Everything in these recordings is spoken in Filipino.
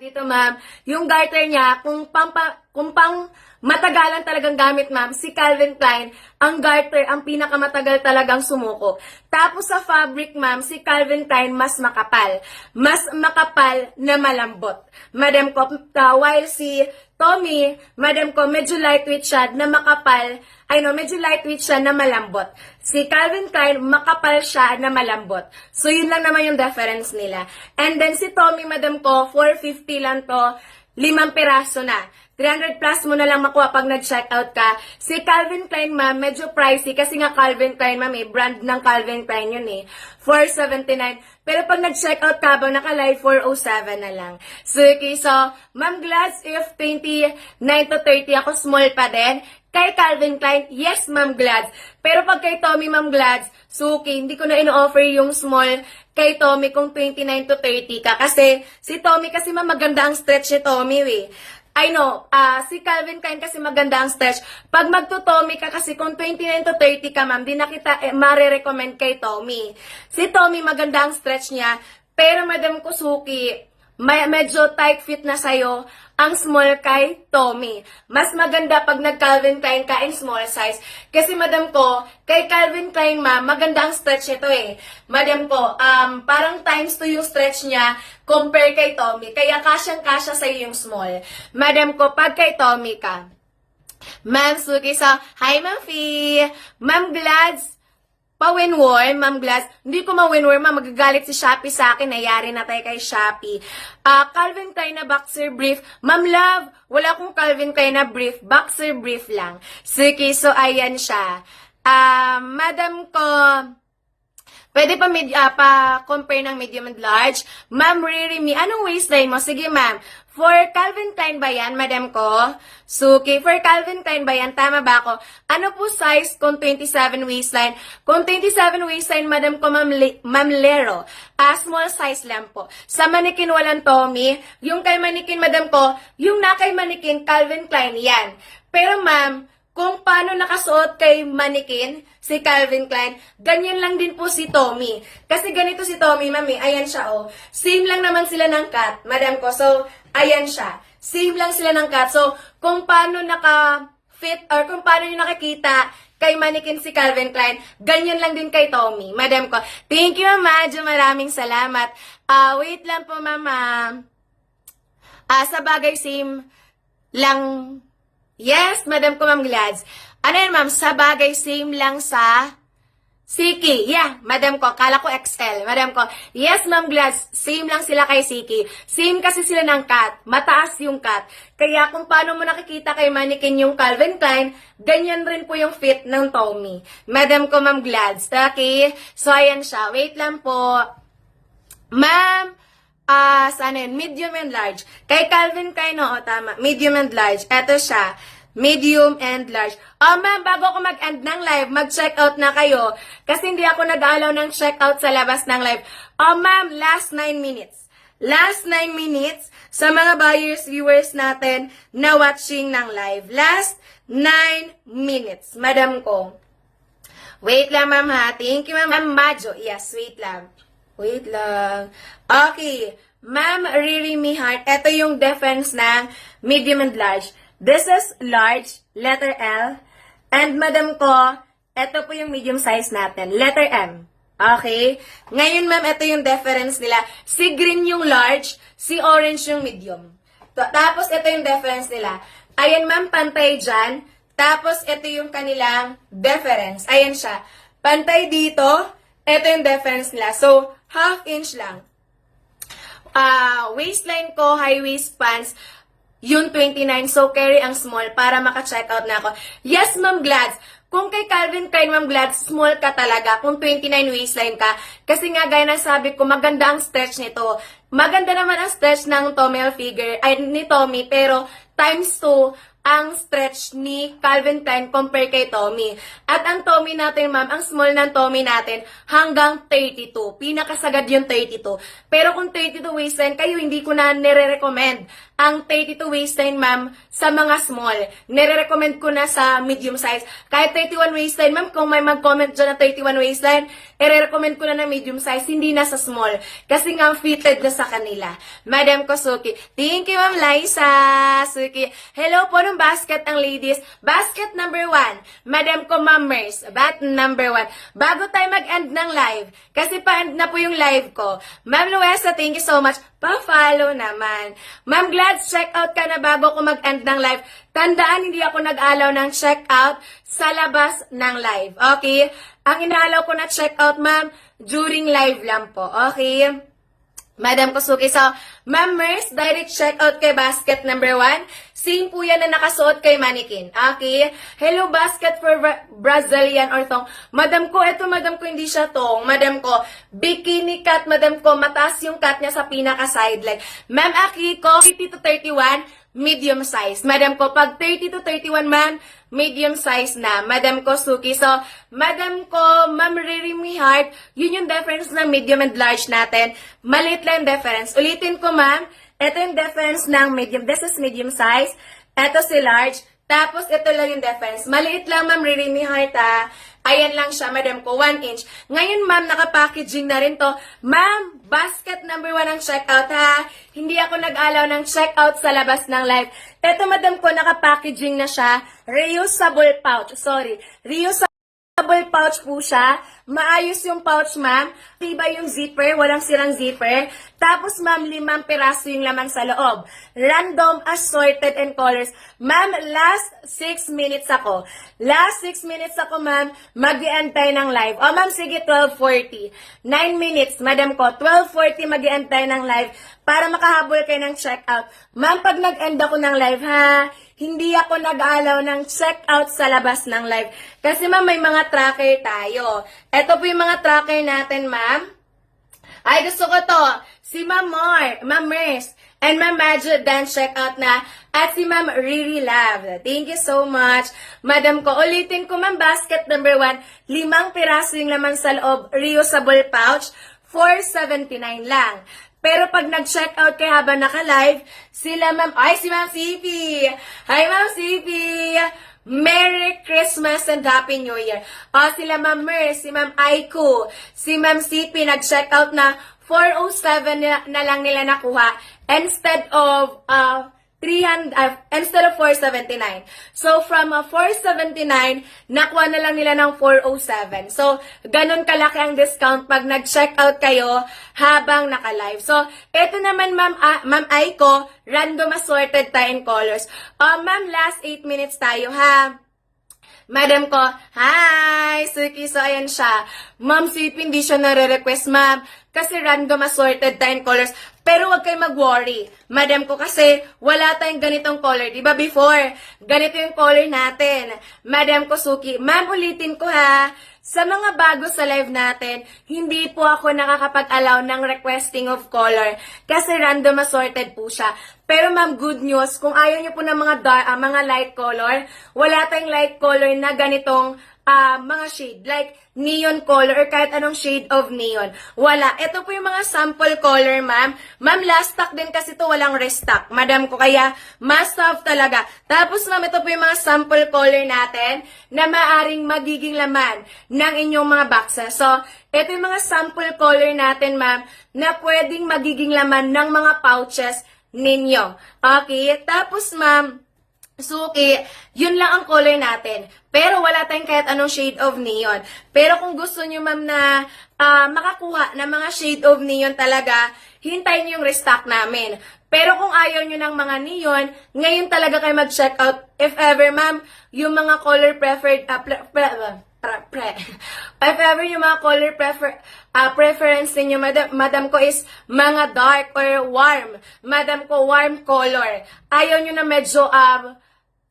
dito, ma'am, yung garter niya, kung pang matagalan talagang gamit, ma'am, si Calvin Klein, ang garter, ang pinakamatagal talagang sumuko. Tapos sa fabric, ma'am, si Calvin Klein mas makapal. Mas makapal na malambot. Madam ko, while si Tommy, madam ko, medyo lightweight siya na makapal, medyo lightweight siya na malambot. Si Calvin Klein, makapal siya na malambot. So, yun lang naman yung difference nila. And then, si Tommy, madam ko, 450 lang to, 5 piraso na. 300 plus mo na lang makuha pag nag-checkout ka. Si Calvin Klein, ma'am, medyo pricey kasi nga Calvin Klein, ma'am, brand ng Calvin Klein yun eh. 479. Pero pag nag-checkout ka ba, naka-live 407 na lang. So, okay, so, ma'am Glads, if 29 to 30 ako, small pa din. Kay Calvin Klein, yes, ma'am Glads. Pero pag kay Tommy, ma'am Glads, so okay, hindi ko na ino-offer yung small kay Tommy kung 29 to 30 ka. Kasi, si Tommy kasi ma'am, maganda ang stretch ni Tommy, eh. I know, si Calvin Klein kasi maganda ang stretch. Pag magto-Tommy ka kasi kung 29 to 30 ka, ma'am, di na kita marirecommend kay Tommy. Si Tommy maganda ang stretch niya, pero Madam Kusuki, medyo tight fit na sa'yo ang small kay Tommy. Mas maganda pag nag-Calvin Klein ka in small size. Kasi madam ko, kay Calvin Klein ma'am, maganda ang stretch nito eh. Madam ko, parang times 2 yung stretch niya compare kay Tommy. Kaya kasyang-kasya sa'yo yung small. Madam ko, pag kay Tommy ka, Ma'am Suki, so, hi Ma'am Fee! Ma'am Glads, pa-winworm, Ma'am Glads. Hindi ko ma-winworm, ma'am. Magagalit si Shopee sa akin. Nayari na tayo kay Shopee. Calvin Klein na boxer brief. Ma'am Love, wala akong Calvin Klein na brief. Boxer brief lang. Sige, so ayan siya. Madam ko, pwede pa compare ng medium and large. Ma'am Riri, anong waistline mo? Sige, ma'am. For Calvin Klein ba yan, madam ko? Suki, for Calvin Klein ba yan? Tama ba ako? Ano po size kung 27 waistline? Kung 27 waistline, madam ko, ma'am Lero. Small size lang po. Sa manikin, walang Tommy. Yung kay manikin, madam ko, yung na kay manikin, Calvin Klein, yan. Pero ma'am, kung paano nakasuot kay manikin, si Calvin Klein, ganyan lang din po si Tommy. Kasi ganito si Tommy, mami, ayan siya, oh. Same lang naman sila ng cut, madam ko. So, ayan siya. Same lang sila ng cut. So, kung paano naka-fit, or kung paano nyo nakikita kay manikin si Calvin Klein, ganyan lang din kay Tommy, madam ko. Thank you, Mama. Maraming salamat. Wait lang po, mama. Sa bagay, same lang. Yes, madam ko, Ma'am Glads. Ano yan, ma'am? Sa bagay, same lang sa Siki. Yeah, madam ko. Kala ko XL. Madam ko. Yes, Ma'am Glads. Same lang sila kay Siki. Same kasi sila ng cut. Mataas yung cut. Kaya kung paano mo nakikita kay manikin yung Calvin Klein, ganyan rin po yung fit ng Tommy. Madam ko, Ma'am Glads. Okay? So, ayan siya. Wait lang po. Ma'am, saan yun? Medium and large. Kay Calvin Klein, oo, tama. Medium and large. Eto siya. Medium and large. Ma'am, bago ako mag-end ng live, mag-checkout na kayo. Kasi hindi ako nag-allow ng checkout sa labas ng live. Ma'am, last 9 minutes. Last 9 minutes sa mga buyers, viewers natin na watching ng live. Last 9 minutes. Madam ko. Wait lang, ma'am, ha? Thank you, ma'am. Ma'am Majo. Yes, wait lang. Wait lang. Okay. Ma'am Riri Mihart, ito yung difference ng medium and large. This is large, letter L. And madam ko, ito po yung medium size natin, letter M. Okay? Ngayon, ma'am, ito yung difference nila. Si green yung large, si orange yung medium. Tapos, ito yung difference nila. Ayan, ma'am, pantay dyan. Tapos, ito yung kanilang difference. Ayan siya. Pantay dito. Ito yung difference nila. So, half inch lang. Waistline ko, high waist pants, yung 29. So, carry ang small para maka-check out na ako. Yes, Ma'am Glads. Kung kay Calvin Klein, Ma'am Glads, small ka talaga. Kung 29 waistline ka. Kasi nga, gaya na sabi ko, maganda ang stretch nito. Maganda naman ang stretch ng Tommy Hilfiger, ni Tommy, pero times 2, ang stretch ni Calvin Klein compare kay Tommy. At ang Tommy natin, ma'am, ang small ng Tommy natin hanggang 32. Pinakasagad yung 32. Pero kung 32 waistline, kayo hindi ko na nire-recommend ang 32 waistline, ma'am, sa mga small. Nire-recommend ko na sa medium size. Kahit 31 waistline, ma'am, kung may mag-comment dyan na 31 waistline, i-recommend ko na medium size, hindi na sa small. Kasi nga fitted na sa kanila. Madam ko, Suki. Thank you, Ma'am Liza. Suki. Hello po ng basket ang ladies. Basket number 1. Madam ko, Ma'am Mers. Bat number 1. Bago tayo mag-end ng live, kasi pa-end na po yung live ko. Ma'am Luesa, thank you so much. Pa-follow naman. Ma'am Glads, check out ka na bago ko mag-end ng live. Tandaan, hindi ako nag-alaw ng check out sa labas ng live. Okay? Ang inaalaw ko na check out, ma'am, during live lang po. Okay? Madam Kusuki. So, Ma'am Mers, direct check out kay basket number 1. Same po yan na nakasuot kay mannequin. Okay? Hello, basket for Brazilian or thong. Madam ko, eto madam ko, hindi siya tong. Madam ko, bikini cut, madam ko, mataas yung cut niya sa pinaka-sideline. Ma'am Aki ko, 30 to 31, medium size. Madam ko, pag 30 to 31, ma'am, medium size na. Madam ko, Suki. So, Madam ko, Ma'am Riri Heart, yun yung difference ng medium and large natin. Maliit lang yung difference. Ulitin ko, ma'am. Ito yung difference ng medium. This is medium size. Ito si large. Tapos, ito lang yung difference. Maliit lang, Ma'am Riri Heart, ha. Ayan lang siya, madam ko, 1 inch. Ngayon, ma'am, naka-packaging na rin to. Ma'am, basket number 1 ang checkout, ha? Hindi ako nag-alaw ng checkout sa labas ng live. Ito, madam ko, naka-packaging na siya. Reusable pouch. Sorry. Reusable pouch po siya. Maayos yung pouch, ma'am. Tiba yung zipper, walang sirang zipper. Tapos, ma'am, 5 piraso yung laman sa loob. Random, assorted, and colors. Ma'am, last 6 minutes ako. Last 6 minutes ako, ma'am. Mag-i-end tayo ng live. O, ma'am, sige, 12:40. 9 minutes, madam ko. 12:40 mag-i-end tayo ng live para makahabol kayo ng checkout. Ma'am, pag nag-end ako ng live, ha? Hindi ako nag-alaw ng checkout sa labas ng live. Kasi, ma'am, may mga tracker tayo. Ito po yung mga tracker natin, ma'am. Ay, gusto ko to. Si Ma'am Ma'am Mers, and Ma'am Madjo Dan check out na. At si Ma'am Riri Love. Thank you so much. Madam ko, ulitin ko, ma'am, basket number 1. 5 piraso yung laman sa loob. Reusable pouch. 479 lang. Pero pag nag-check out kayo habang naka-live, sila ma'am, ay si Ma'am Sipi. Hi Ma'am Sipi. Merry Christmas and Happy New Year. Sila Ma'am Mer, si Ma'am Aiko, si Ma'am Sipi, nag-check out na 407 na lang nila nakuha instead of 479. So, from 479, nakuha na lang nila ng 407. So, ganun kalaki ang discount pag nag-check out kayo habang naka-live. So, ito naman, Ma'am Aiko, random assorted tayo in colors. Ma'am, last 8 minutes tayo, ha? Madam ko, hi! Suki, so ayan siya. Ma'am, Sipi, hindi siya nare-request, ma'am. Kasi random assorted tayo in colors. Pero wag kayo mag-worry. Madam ko, kasi wala tayong ganitong color. Diba before? Ganito yung color natin. Madam ko, Suki. Ma'am, ulitin ko ha. Sa mga bago sa live natin, hindi po ako nakakapag-allow ng requesting of color. Kasi random assorted po siya. Pero ma'am, good news. Kung ayaw niyo po ng mga light color, wala tayong light color na ganitong mga shade, like neon color or kahit anong shade of neon. Wala. Ito po yung mga sample color, ma'am. Ma'am, last stock din kasi to, walang restock. Madam ko, kaya must have talaga. Tapos, ma'am, ito po yung mga sample color natin na maaring magiging laman ng inyong mga boxes. So, ito yung mga sample color natin, ma'am, na pwedeng magiging laman ng mga pouches ninyo. Okay? Tapos, ma'am, Suki, yun lang ang color natin. Pero wala tayong kahit anong shade of neon. Pero kung gusto nyo, ma'am, na makakuha ng mga shade of neon talaga, hintayin nyo yung restock namin. Pero kung ayaw nyo ng mga neon, ngayon talaga kayo mag-check out. If ever, ma'am, yung mga color preferred, if ever yung mga color preference ninyo, madam ko, is mga dark or warm. Madam ko, warm color. Ayaw nyo na medyo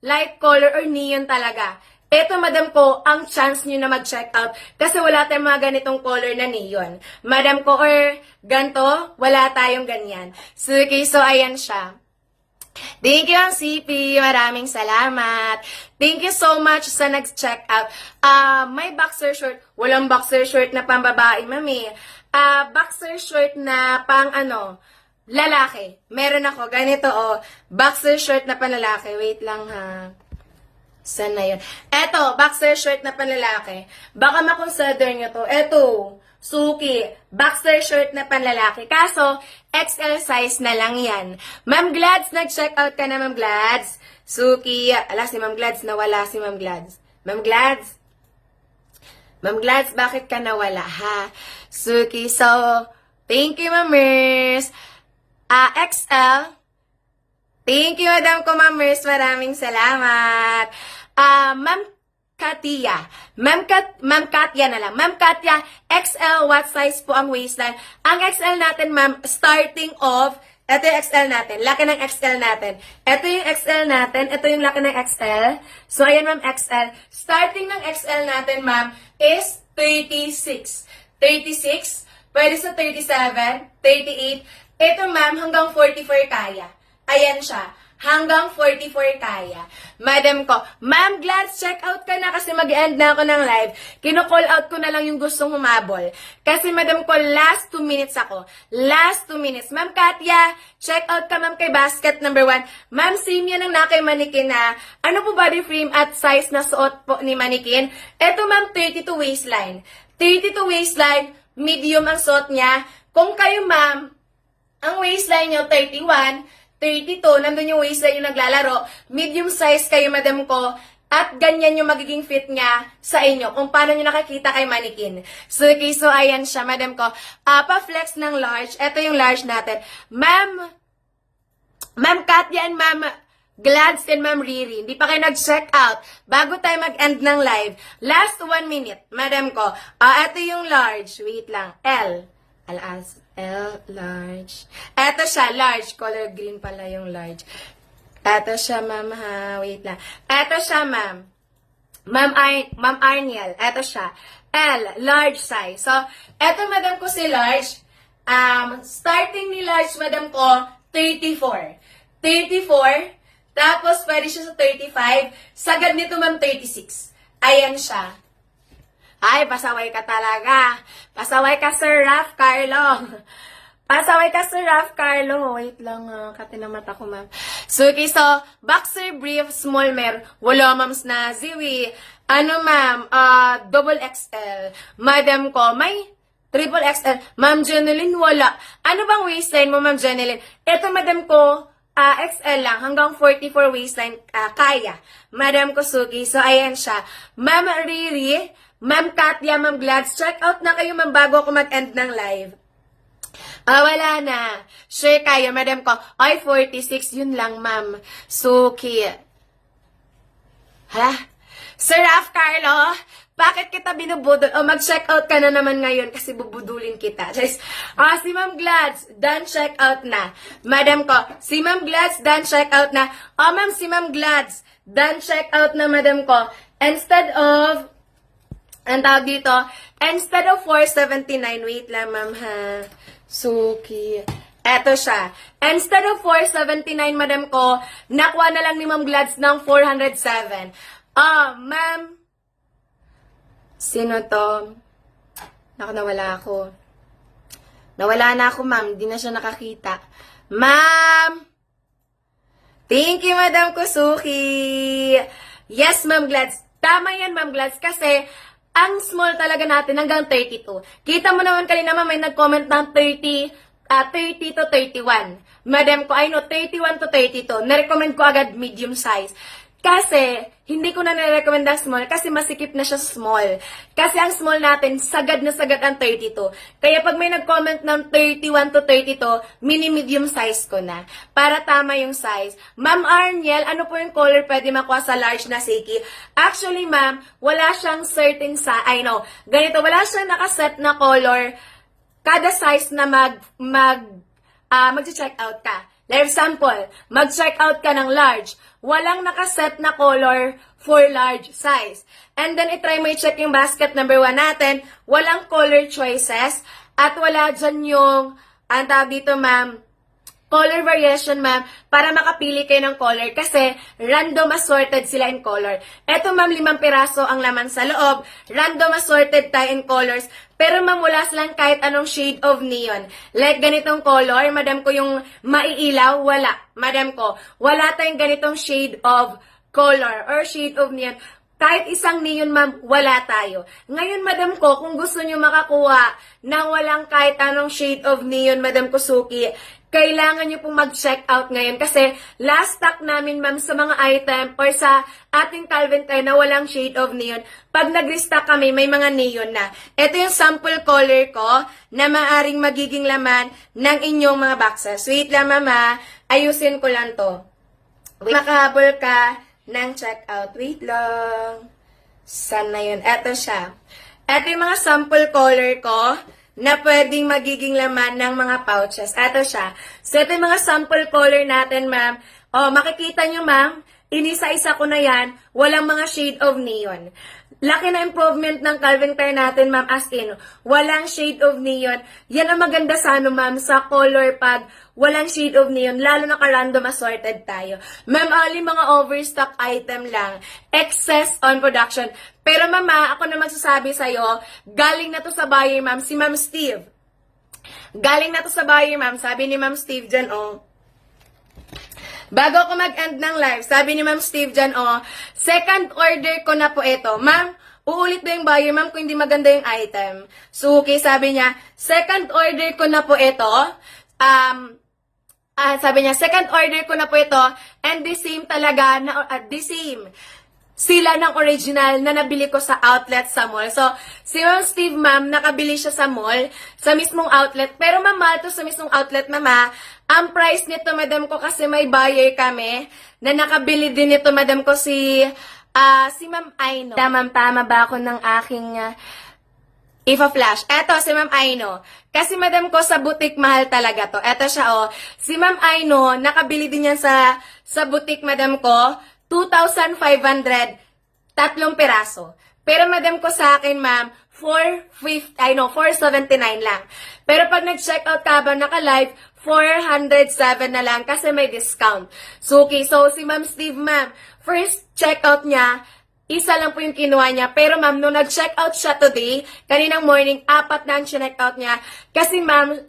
light color or neon talaga. Ito, madam ko, ang chance nyo na mag-check out kasi wala tayong mga ganitong color na neon. Madam ko, or ganto, wala tayong ganyan. So, okay, so ayan siya. Thank you, Ma'am CP. Maraming salamat. Thank you so much sa nag-check out. May boxer short. Walang boxer short na pang babae, mami. Boxer short na pang lalaki. Meron ako. Ganito, boxer short na pang lalaki. Wait lang, ha. Saan na yun? Eto, boxer short na pang lalaki. Baka makonsider nyo to. Eto. Suki, boxer shirt na panlalaki. Kaso, XL size na lang yan. Ma'am Glads, nag-check out ka na, Ma'am Glads. Suki, ala si Ma'am Glads, nawala si Ma'am Glads. Ma'am Glads? Ma'am Glads, bakit ka nawala, ha? Suki, so, thank you, Ma'am Mers. XL, thank you, Madam ko, Ma'am Mers. Maraming salamat. Ma'am Katia. Ma'am Katia na lang. Ma'am Katia, XL, what size po ang waistline? Ang XL natin, ma'am, starting off, ito yung XL natin. Laki ng XL natin. Ito yung XL natin. Ito yung laki ng XL. So, ayan, ma'am, XL. Starting ng XL natin, ma'am, is 36. 36. Pwede sa 37, 38. Ito, ma'am, hanggang 44 kaya. Ayan siya. Hanggang 44 kaya. Madam ko, Ma'am Glads, check out ka na kasi mag-end na ako ng live. Kino-call out ko na lang yung gustong humabol. Kasi madam ko, last 2 minutes ako. Last 2 minutes. Ma'am Katia, check out ka ma'am kay basket number 1. Ma'am, same yan ang nakay manikin na. Ano po body frame at size na suot po ni manikin? Eto ma'am, 32 waistline. 32 waistline, medium ang suot niya. Kung kayo ma'am, ang waistline nyo 31, 32, nandun yung waistline yung naglalaro, medium size kayo, madam ko, at ganyan yung magiging fit niya sa inyo, kung paano nyo nakakita kay manikin. So, okay, so ayan siya, madam ko. Pa-flex ng large, ito yung large natin. Ma'am Katya and Ma'am Glads and Ma'am Riri, hindi pa kayo nag-check out. Bago tayo mag-end ng live, last 1 minute, madam ko. Ito yung large, wait lang, L, large. Eto siya, large. Color green pala yung large. Eto siya, ma'am, ha. Wait lang. Eto siya, ma'am. Ma'am Arniel. Eto siya. L, large size. So, eto, madam ko si large. Starting ni large, madam ko, 34. 34. Tapos, pwede siya sa 35. Sagad nito, ma'am, 36. Ayan siya. Ay, pasaway ka talaga. Pasaway ka, Sir Raf Carlo. Pasaway ka, Sir Raf Carlo. Wait lang, katin na mata ko, ma'am. So, okay, so, boxer brief, small mer. Wala, ma'am, na ziwi. Ano, ma'am, double XL. Madam ko, may triple XL. Ma'am Jeneline, wala. Ano bang waistline mo, ma'am Jeneline? Ito, madam ko, XL lang, hanggang 44 waistline, kaya. Madam ko, Suki. So, ayan siya. Ma'am Riri, Ma'am Katya, Ma'am Glads, check out na kayo, ma'am, bago ako mag-end ng live. Wala na. Share kayo, madam ko. Ay, 46, yun lang, ma'am. Suki. Hala? Sir Raf Carlo, bakit kita binubudol? Mag-check out ka na naman ngayon kasi bubudulin kita. Just, si Ma'am Glads, done check out na. Madam ko, si Ma'am Glads, done check out na. Ma'am, si Ma'am Glads, done check out na, madam ko. Instead of, ang tawag dito, instead of 479, wait lang, ma'am, ha. Suki. Eto siya. Instead of 479, madam ko, nakuha na lang ni Ma'am Glads ng 407. Ma'am, sino to? Naku, nawala ako. Nawala na ako, ma'am. Di na siya nakakita. Ma'am! Thank you, Madam Kusuki. Yes, Ma'am Glads. Tama yan, Ma'am Glads, kasi ang small talaga natin hanggang 32. Kita mo naman kanina, ma'am, may nag-comment ng 30 to 31. Madam ko, I know, 31 to 32. Narecommend ko agad medium size. Kasi, hindi ko na nirecommend ang small kasi masikip na siya small. Kasi ang small natin, sagad na sagad ang 32. Kaya pag may nag-comment ng 31 to 32, mini-medium size ko na. Para tama yung size. Ma'am Arniel, ano po yung color pwede makuha sa large na Siki? Actually, ma'am, wala siyang certain size. I know. Ganito, wala siyang nakaset na color. Kada size na mag-check out ka. For example, mag-check out ka ng large. Walang nakaset na color for large size. And then, itry mo i-check yung basket number 1 natin. Walang color choices. At wala dyan yung, ang tawag dito, ma'am, color variation, ma'am, para makapili kayo ng color kasi random assorted sila in color. Eto, ma'am, 5 piraso ang laman sa loob. Random assorted tayo in colors. Pero ma'am, wala silang kahit anong shade of neon. Like ganitong color, madam ko yung maiilaw, wala. Madam ko, wala tayong ganitong shade of color or shade of neon. Kahit isang neon, ma'am, wala tayo. Ngayon, madam ko, kung gusto nyo makakuha ng walang kahit anong shade of neon, madam ko, Suki, kailangan nyo pong mag-check out ngayon kasi last stock namin, ma'am, sa mga item or sa ating Calvin Klein na walang shade of neon. Pag nag-restock kami, may mga neon na. Ito yung sample color ko na maaring magiging laman ng inyong mga boxes. Wait lang, mama. Ayusin ko lang to. Wait, makahabol ka ng checkout. Wait lang. Saan na yun? Eto siya. Eto yung mga sample color ko na pwedeng magiging laman ng mga pouches. Eto siya. So, ito yung mga sample color natin, ma'am. O, makikita nyo, ma'am, inisa-isa ko na yan. Walang mga shade of neon. Laki na improvement ng Calvin Klein natin, ma'am, as in, walang shade of neon. Yan ang maganda sa ma'am, sa color pag walang shade of neon, lalo na ka-random assorted tayo. Ma'am, only mga overstock item lang. Excess on production. Pero mama, ako na magsasabi sa'yo, galing na to sa buyer, ma'am, si Ma'am Steve. Galing na to sa buyer, ma'am, sabi ni Ma'am Steve dyan, oh. Bago ako mag-end ng live, sabi ni Ma'am Steve dyan, oh, second order ko na po ito. Ma'am, uulit na yung buyer, ma'am, kung hindi maganda yung item. So, okay, sabi niya, second order ko na po ito. Sabi niya, second order ko na po ito. And the same talaga, the same sila ng original na nabili ko sa outlet sa mall. So, si Ma'am Steve, ma'am, nakabili siya sa mall, sa mismong outlet. Pero, mama, ito sa mismong outlet, mama, ang price nito, madam ko, kasi may buyer kami, na nakabili din nito, madam ko, si Ma'am Aino. Tama ba ako ng aking Ifa-flash. Eto, si Ma'am Aino. Kasi madam ko, sa boutique, mahal talaga to. Eto siya, oh. Si Ma'am Aino, nakabili din yan sa boutique, madam ko, 2,500, 3 piraso. Pero madam ko sa akin, ma'am, 479 lang. Pero pag nag-check out ka ba, naka-live, 407 na lang kasi may discount. So, okay. So, si Ma'am Steve, ma'am, first check out niya, isa lang po yung kinuha niya. Pero ma'am, nung nag-check out siya today, kaninang morning, 4 na ang check out niya. Kasi ma'am,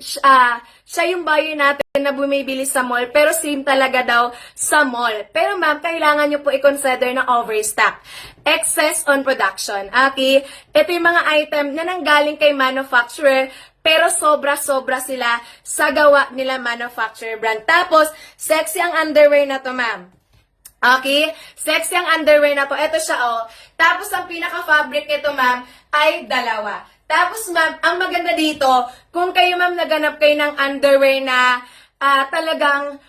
siya yung buyer natin na bumibili sa mall. Pero same talaga daw sa mall. Pero ma'am, kailangan nyo po i-consider na overstock. Excess on production. Okay? Ito yung mga item na nanggaling kay manufacturer. Pero sobra-sobra sila sa gawa nila manufacturer brand. Tapos, sexy ang underwear na to, ma'am. Okay? Sexy ang underwear na to. Ito siya, oh. Tapos, ang pinaka-fabric nito, ma'am, ay 2. Tapos, ma'am, ang maganda dito, kung kayo, ma'am, naganap kayo ng underwear na talagang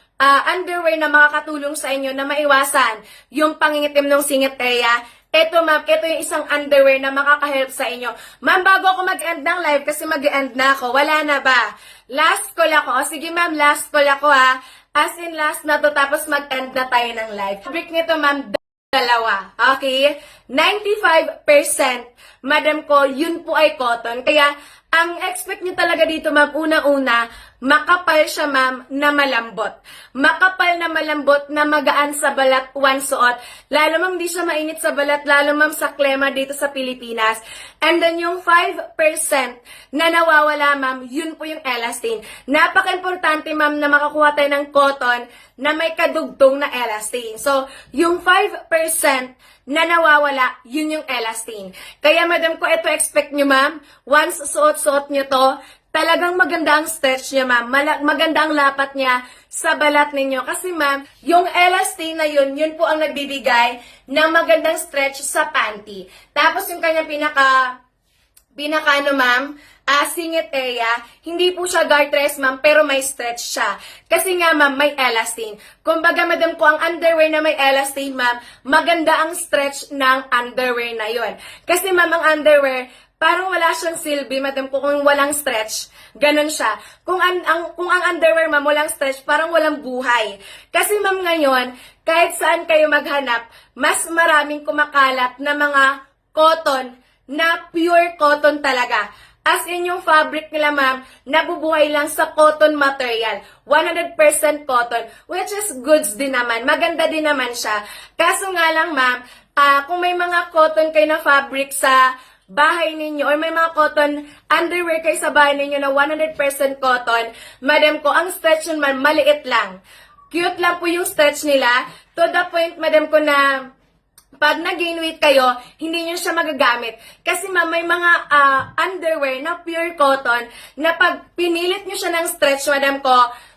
underwear na makakatulong sa inyo na maiwasan yung pangingitim ng singit area, ito, ma'am, ito yung isang underwear na makaka-help sa inyo. Ma'am, bago ako mag-end ng live, kasi mag-end na ako, wala na ba? Last call ako. O, sige, ma'am, last call ako, ha. As in, last na to, tapos mag-end na tayo ng live. Fabric nito, ma'am, 2. Okay? 95%, madam ko, yun po ay cotton. Kaya, ang expect nyo talaga dito, ma'am, una-una, makapal siya, ma'am, na malambot. Makapal na malambot na magaan sa balat once suot. Lalo, ma'am, di siya mainit sa balat, lalo, ma'am, sa klema dito sa Pilipinas. And then, yung 5% na nawawala, ma'am, yun po yung elastane. Napaka-importante, ma'am, na makakuha tayo ng cotton na may kadugtong na elastane. So, yung 5% na nawawala, yun yung elastane. Kaya, madam ko, ito expect nyo, ma'am, once suot-suot nyo to, talagang maganda ang stretch niya, ma'am. Maganda ang lapat niya sa balat ninyo. Kasi, ma'am, yung elastane na yun, yun po ang nagbibigay ng magandang stretch sa panty. Tapos, yung kanyang pinaka ano, ma'am, singit area, hindi po siya gartress, ma'am, pero may stretch siya. Kasi nga, ma'am, may elastane. Kumbaga, madam ko, ang underwear na may elastane, ma'am, maganda ang stretch ng underwear na yon. Kasi, ma'am, ang underwear, parang wala siyang silbi, madam ko, kung walang stretch. Ganon siya. Kung ang underwear, ma'am, walang stretch, parang walang buhay. Kasi, ma'am, ngayon, kahit saan kayo maghanap, mas maraming kumakalat na mga cotton, na pure cotton talaga. As in yung fabric nila, ma'am, nabubuhay lang sa cotton material. 100% cotton, which is goods din naman. Maganda din naman siya. Kaso nga lang, ma'am, kung may mga cotton kayo na fabric sa bahay ninyo or may mga cotton underwear kayo sa bahay ninyo na 100% cotton, madam ko, ang stretch nun man, maliit lang. Cute lang po yung stretch nila. To the point, madam ko, na pag nag-gain weight kayo, hindi nyo siya magagamit. Kasi ma'am, may mga underwear na pure cotton na pag pinilit nyo siya ng stretch, madam ko,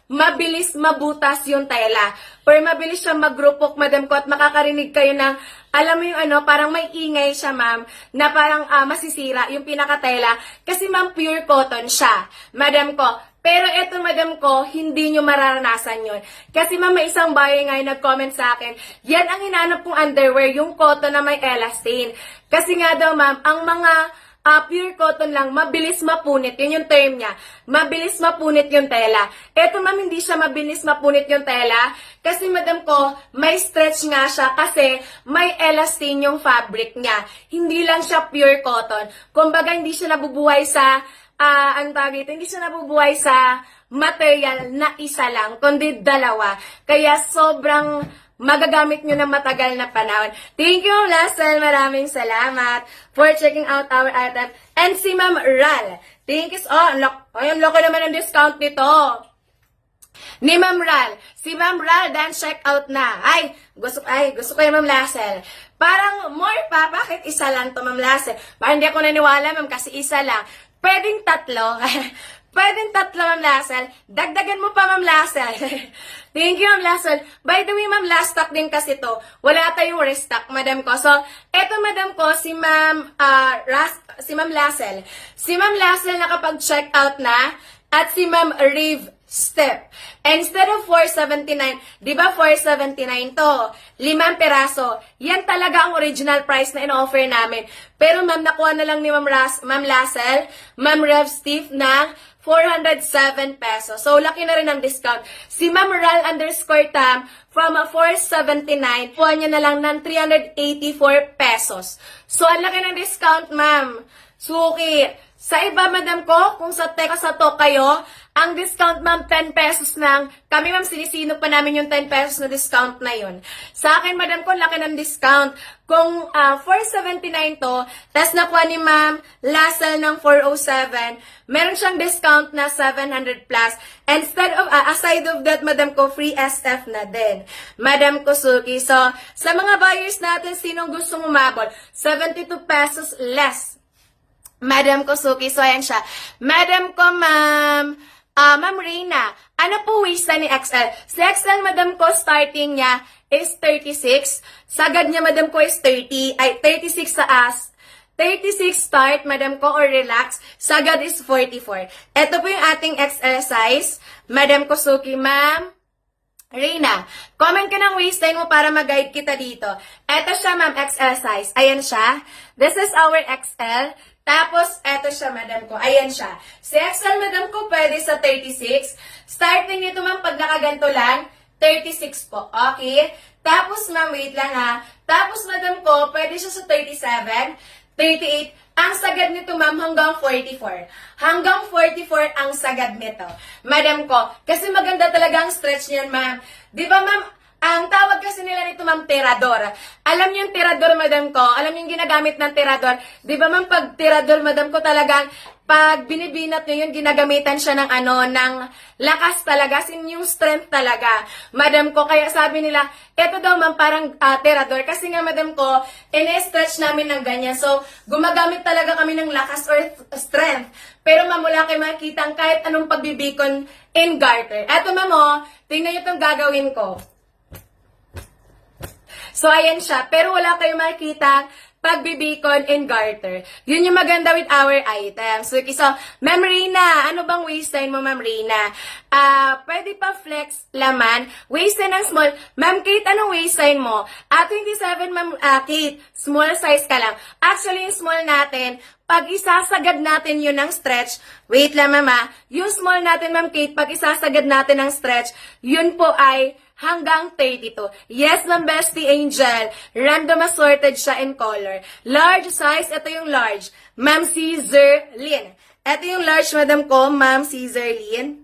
mabilis mabutas yung tela. Or mabilis siya magrupok, madam ko, at makakarinig kayo ng, alam mo yung ano, parang may ingay siya, ma'am, na parang masisira yung pinakatela. Kasi ma'am, pure cotton siya, madam ko. Pero eto, madam ko, hindi nyo mararanasan yun. Kasi ma'am, may isang buyer nga yung nag-comment sa akin, yan ang hinanap kong underwear, yung cotton na may elastin. Kasi nga daw, ma'am, ang mga pure cotton lang, mabilis mapunit. Yun yung term niya. Mabilis mapunit yung tela. Eto, ma'am, hindi siya mabilis mapunit yung tela. Kasi, madam ko, may stretch nga siya kasi may elastin yung fabric niya. Hindi lang siya pure cotton. Kumbaga, hindi siya nabubuhay sa, hindi siya nabubuhay sa material na isa lang, kundi dalawa. Kaya, sobrang magagamit nyo ng matagal na panahon. Thank you, Ma'am Lasel. Maraming salamat for checking out our item. And si Ma'am Ral. Thank you. Ang laki naman ang discount nito. Ni Ma'am Ral. Si Ma'am Ral, dan check out na. Gusto ko yung Ma'am Lasel. Parang more pa. Bakit isa lang to, Ma'am Lasel? Parang hindi ako naniwala, ma'am, kasi isa lang. Pwedeng tatlo. Pwedeng tatlo, Ma'am Lasel. Dagdagan mo pa, Ma'am Lasel. Thank you, Ma'am Lasel. By the way, Ma'am, last stock din kasi to. Wala tayong restock, madam ko. So, eto, madam ko, si Ma'am Lasel. Si Ma'am Lasel nakapag-check out na. At si Ma'am Rave Step. Instead of 479, di ba 479 to? 5 peraso. Yan talaga ang original price na in-offer namin. Pero ma'am, nakuha na lang ni Ma'am Lasel, Ma'am Rev Steve na 407 pesos. So, laki na rin ang discount. Si Ma'am Ral_Tam from 479, kuha niya na lang ng 384 pesos. So, ang laki ng discount, ma'am. Suki. Sa iba, madam ko, kung sa teka sa to kayo, ang discount, ma'am, 10 pesos lang. Kami, ma'am, sinisino pa namin yung 10 pesos na discount na yun. Sa akin, madam ko, laki ng discount. Kung 479 to, tas nakuha ni Ma'am Lasel ng 407, meron siyang discount na 700 plus. Instead of, aside of that, madam ko, free SF na din. Madam ko, Suki. So, sa mga buyers natin, sinong gustong umabot? 72 pesos less. Madam ko, Suki. So, ayan siya. Madam ko, ma'am. Ma'am Reyna, ano po waist ni XL? Si XL, madam ko, starting niya is 36. Sagad niya, madam ko, is 30. Ay, 36 sa as. 36 start, madam ko, or relax. Sagad is 44. Ito po yung ating XL size. Madam ko, Suki, ma'am Reyna, comment ka ng waistline mo para mag-guide kita dito. Ito siya, ma'am, XL size. Ayan siya. This is our XL. Tapos, eto siya, madam ko. Ayan siya. Si XL, madam ko, pwede sa 36. Starting nito, ma'am, pag nakaganto lang, 36 po. Okay? Tapos, ma'am, wait lang ha. Tapos, madam ko, pwede siya sa 37, 38. Ang sagad nito, ma'am, hanggang 44. Hanggang 44 ang sagad nito. Madam ko, kasi maganda talaga ang stretch niyan, ma'am. Di ba, ma'am? Ang tawag kasi nila nito, ma'am, tirador. Alam niyo yung tirador, madam ko? Alam niyo yung ginagamit ng tirador? Di ba, ma'am, pag tirador, madam ko, talagang pag binibinat niyo yun, ginagamitan siya ng ng lakas talaga, yung strength talaga. Madam ko, kaya sabi nila, eto daw, ma'am, parang tirador. Kasi nga, madam ko, in-stretch namin ng ganyan. So, gumagamit talaga kami ng lakas or strength. Pero, ma'am, wala kayo makikita kahit anong pagbibikon in garter. Eto, ma'am, tingnan niyo itong gagawin ko. So, ayan siya. Pero wala kayong makikita pagbibikon and garter. Yun yung maganda with our items. So, Ma'am Reyna, ano bang waistline mo, Ma'am Reyna? Pwede pa flex laman. Waistline ng small. Ma'am Kate, anong waistline mo? 27, Ma'am Kate. Small size ka lang. Actually, yung small natin, pag isasagad natin yun ng stretch, wait lang, mama. Yung small natin, Ma'am Kate, pag isasagad natin ng stretch, yun po ay hanggang 32. Yes, Ma'am Bestie Angel. Random assorted siya in color. Large size, ito yung large. Ma'am Caesar Lynn. Ito yung large, madam ko, Ma'am Caesarline.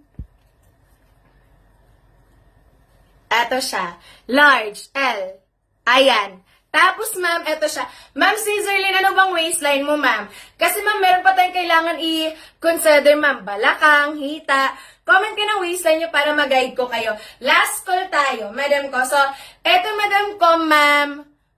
Ito siya. Large, L. Ayan. Tapos, ma'am, eto siya. Ma'am Caesarline, ano bang waistline mo, ma'am? Kasi, ma'am, meron pa tayong kailangan i-consider, ma'am. Balakang, hita. Comment ka ng waistline nyo para mag-guide ko kayo. Last call tayo, madam ko. So, eto, madam ko, ma'am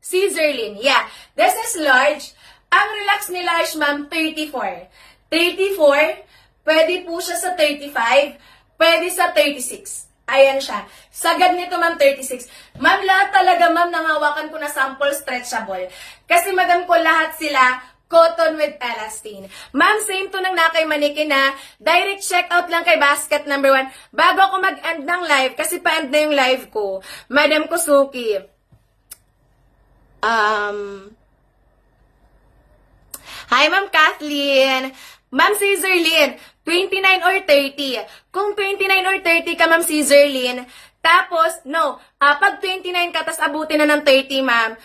Caesarline. Yeah. This is large. Ang relax ni large, ma'am, 34. 34, pwede po siya sa 35, pwede sa 36. Ayan siya. Sagad nito, ma'am, 36. Ma'am, lahat talaga, ma'am, nangawakan ko na sample stretchable. Kasi, madam ko, lahat sila cotton with elastin. Ma'am, same to ng nakay manikin na direct checkout lang kay basket number 1 bago ako mag-end ng live kasi pa-end na yung live ko. Madam ko, Suki. Hi, Ma'am Kathleen. Ma'am Caesarline, 29 or 30. Kung 29 or 30 ka, Ma'am Caesarline, tapos, pag 29 ka, tapos abutin na ng 30, ma'am,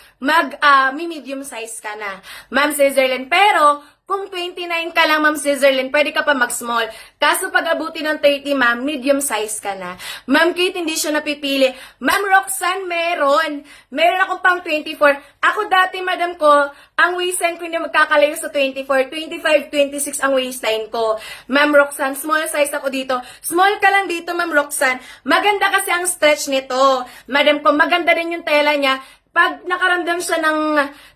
medium size ka na, Ma'am Caesarline. Pero, kung 29 ka lang, Ma'am Caesarline, pwede ka pa mag-small. Kaso pag abutin ng 30, ma'am, medium size ka na. Ma'am Kate, hindi siya napipili. Ma'am Roxanne, meron. Meron akong pang 24. Ako dati, madam ko, ang waistline ko hindi magkakalayo sa 24. 25, 26 ang waistline ko. Ma'am Roxanne, small size ako dito. Small ka lang dito, Ma'am Roxanne. Maganda kasi ang stretch nito. Madam ko, maganda rin yung tela niya. Pag nakaramdam siya ng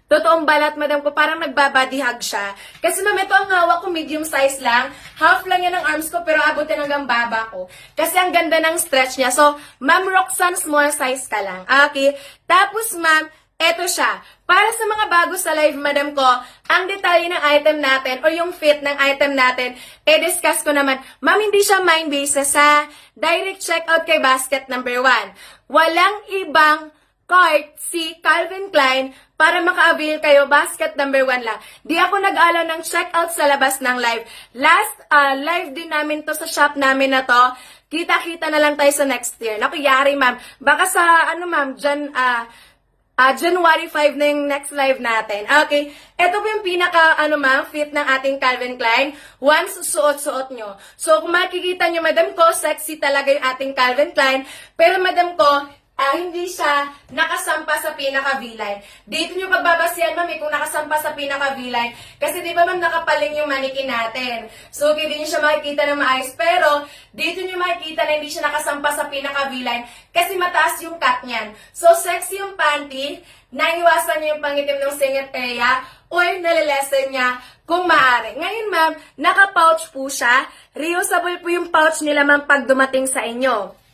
totoong balat, madam ko, parang nagbabody hug siya. Kasi ma'am, ito ang hawak ko, medium size lang. Half lang yan ang arms ko, pero abutin hanggang baba ko. Kasi ang ganda ng stretch niya. So, Ma'am Roxanne, small size ka lang. Okay? Tapos, ma'am, eto siya. Para sa mga bago sa live, madam ko, ang detalye ng item natin or yung fit ng item natin, discuss ko naman. Ma'am, hindi siya mind-based sa direct checkout kay basket number 1. Walang ibang cart si Calvin Klein para maka-avail kayo, basket number 1 lang. Di ako nag-allow ng checkout sa labas ng live. Last live din namin to sa shop namin na to. Kita-kita na lang tayo sa next year. Nakuyari, ma'am. Baka sa, ma'am, January 5 na yung next live natin. Okay. Ito po yung pinaka, ma'am, fit ng ating Calvin Klein. Once suot-suot nyo. So, kung makikita nyo, madam ko, sexy talaga yung ating Calvin Klein. Pero, madam ko, hindi siya nakasampa sa pinaka V-line. Dito nyo pagbabasihan, ma'am, kung nakasampa sa pinaka V-line. Kasi di ba, ma'am, nakapaling yung manikin natin. So, hindi nyo siya makikita na maayos. Pero, dito nyo makikita na hindi siya nakasampa sa pinaka V-line. Kasi mataas yung cut niyan. So, sexy yung panty. Naiwasan nyo yung pangitim ng singlet area. Or, nalalesen niya kung maaari. Ngayon, ma'am, naka-pouch po siya. Reusable po yung pouch nila, ma'am, pag dumating sa inyo.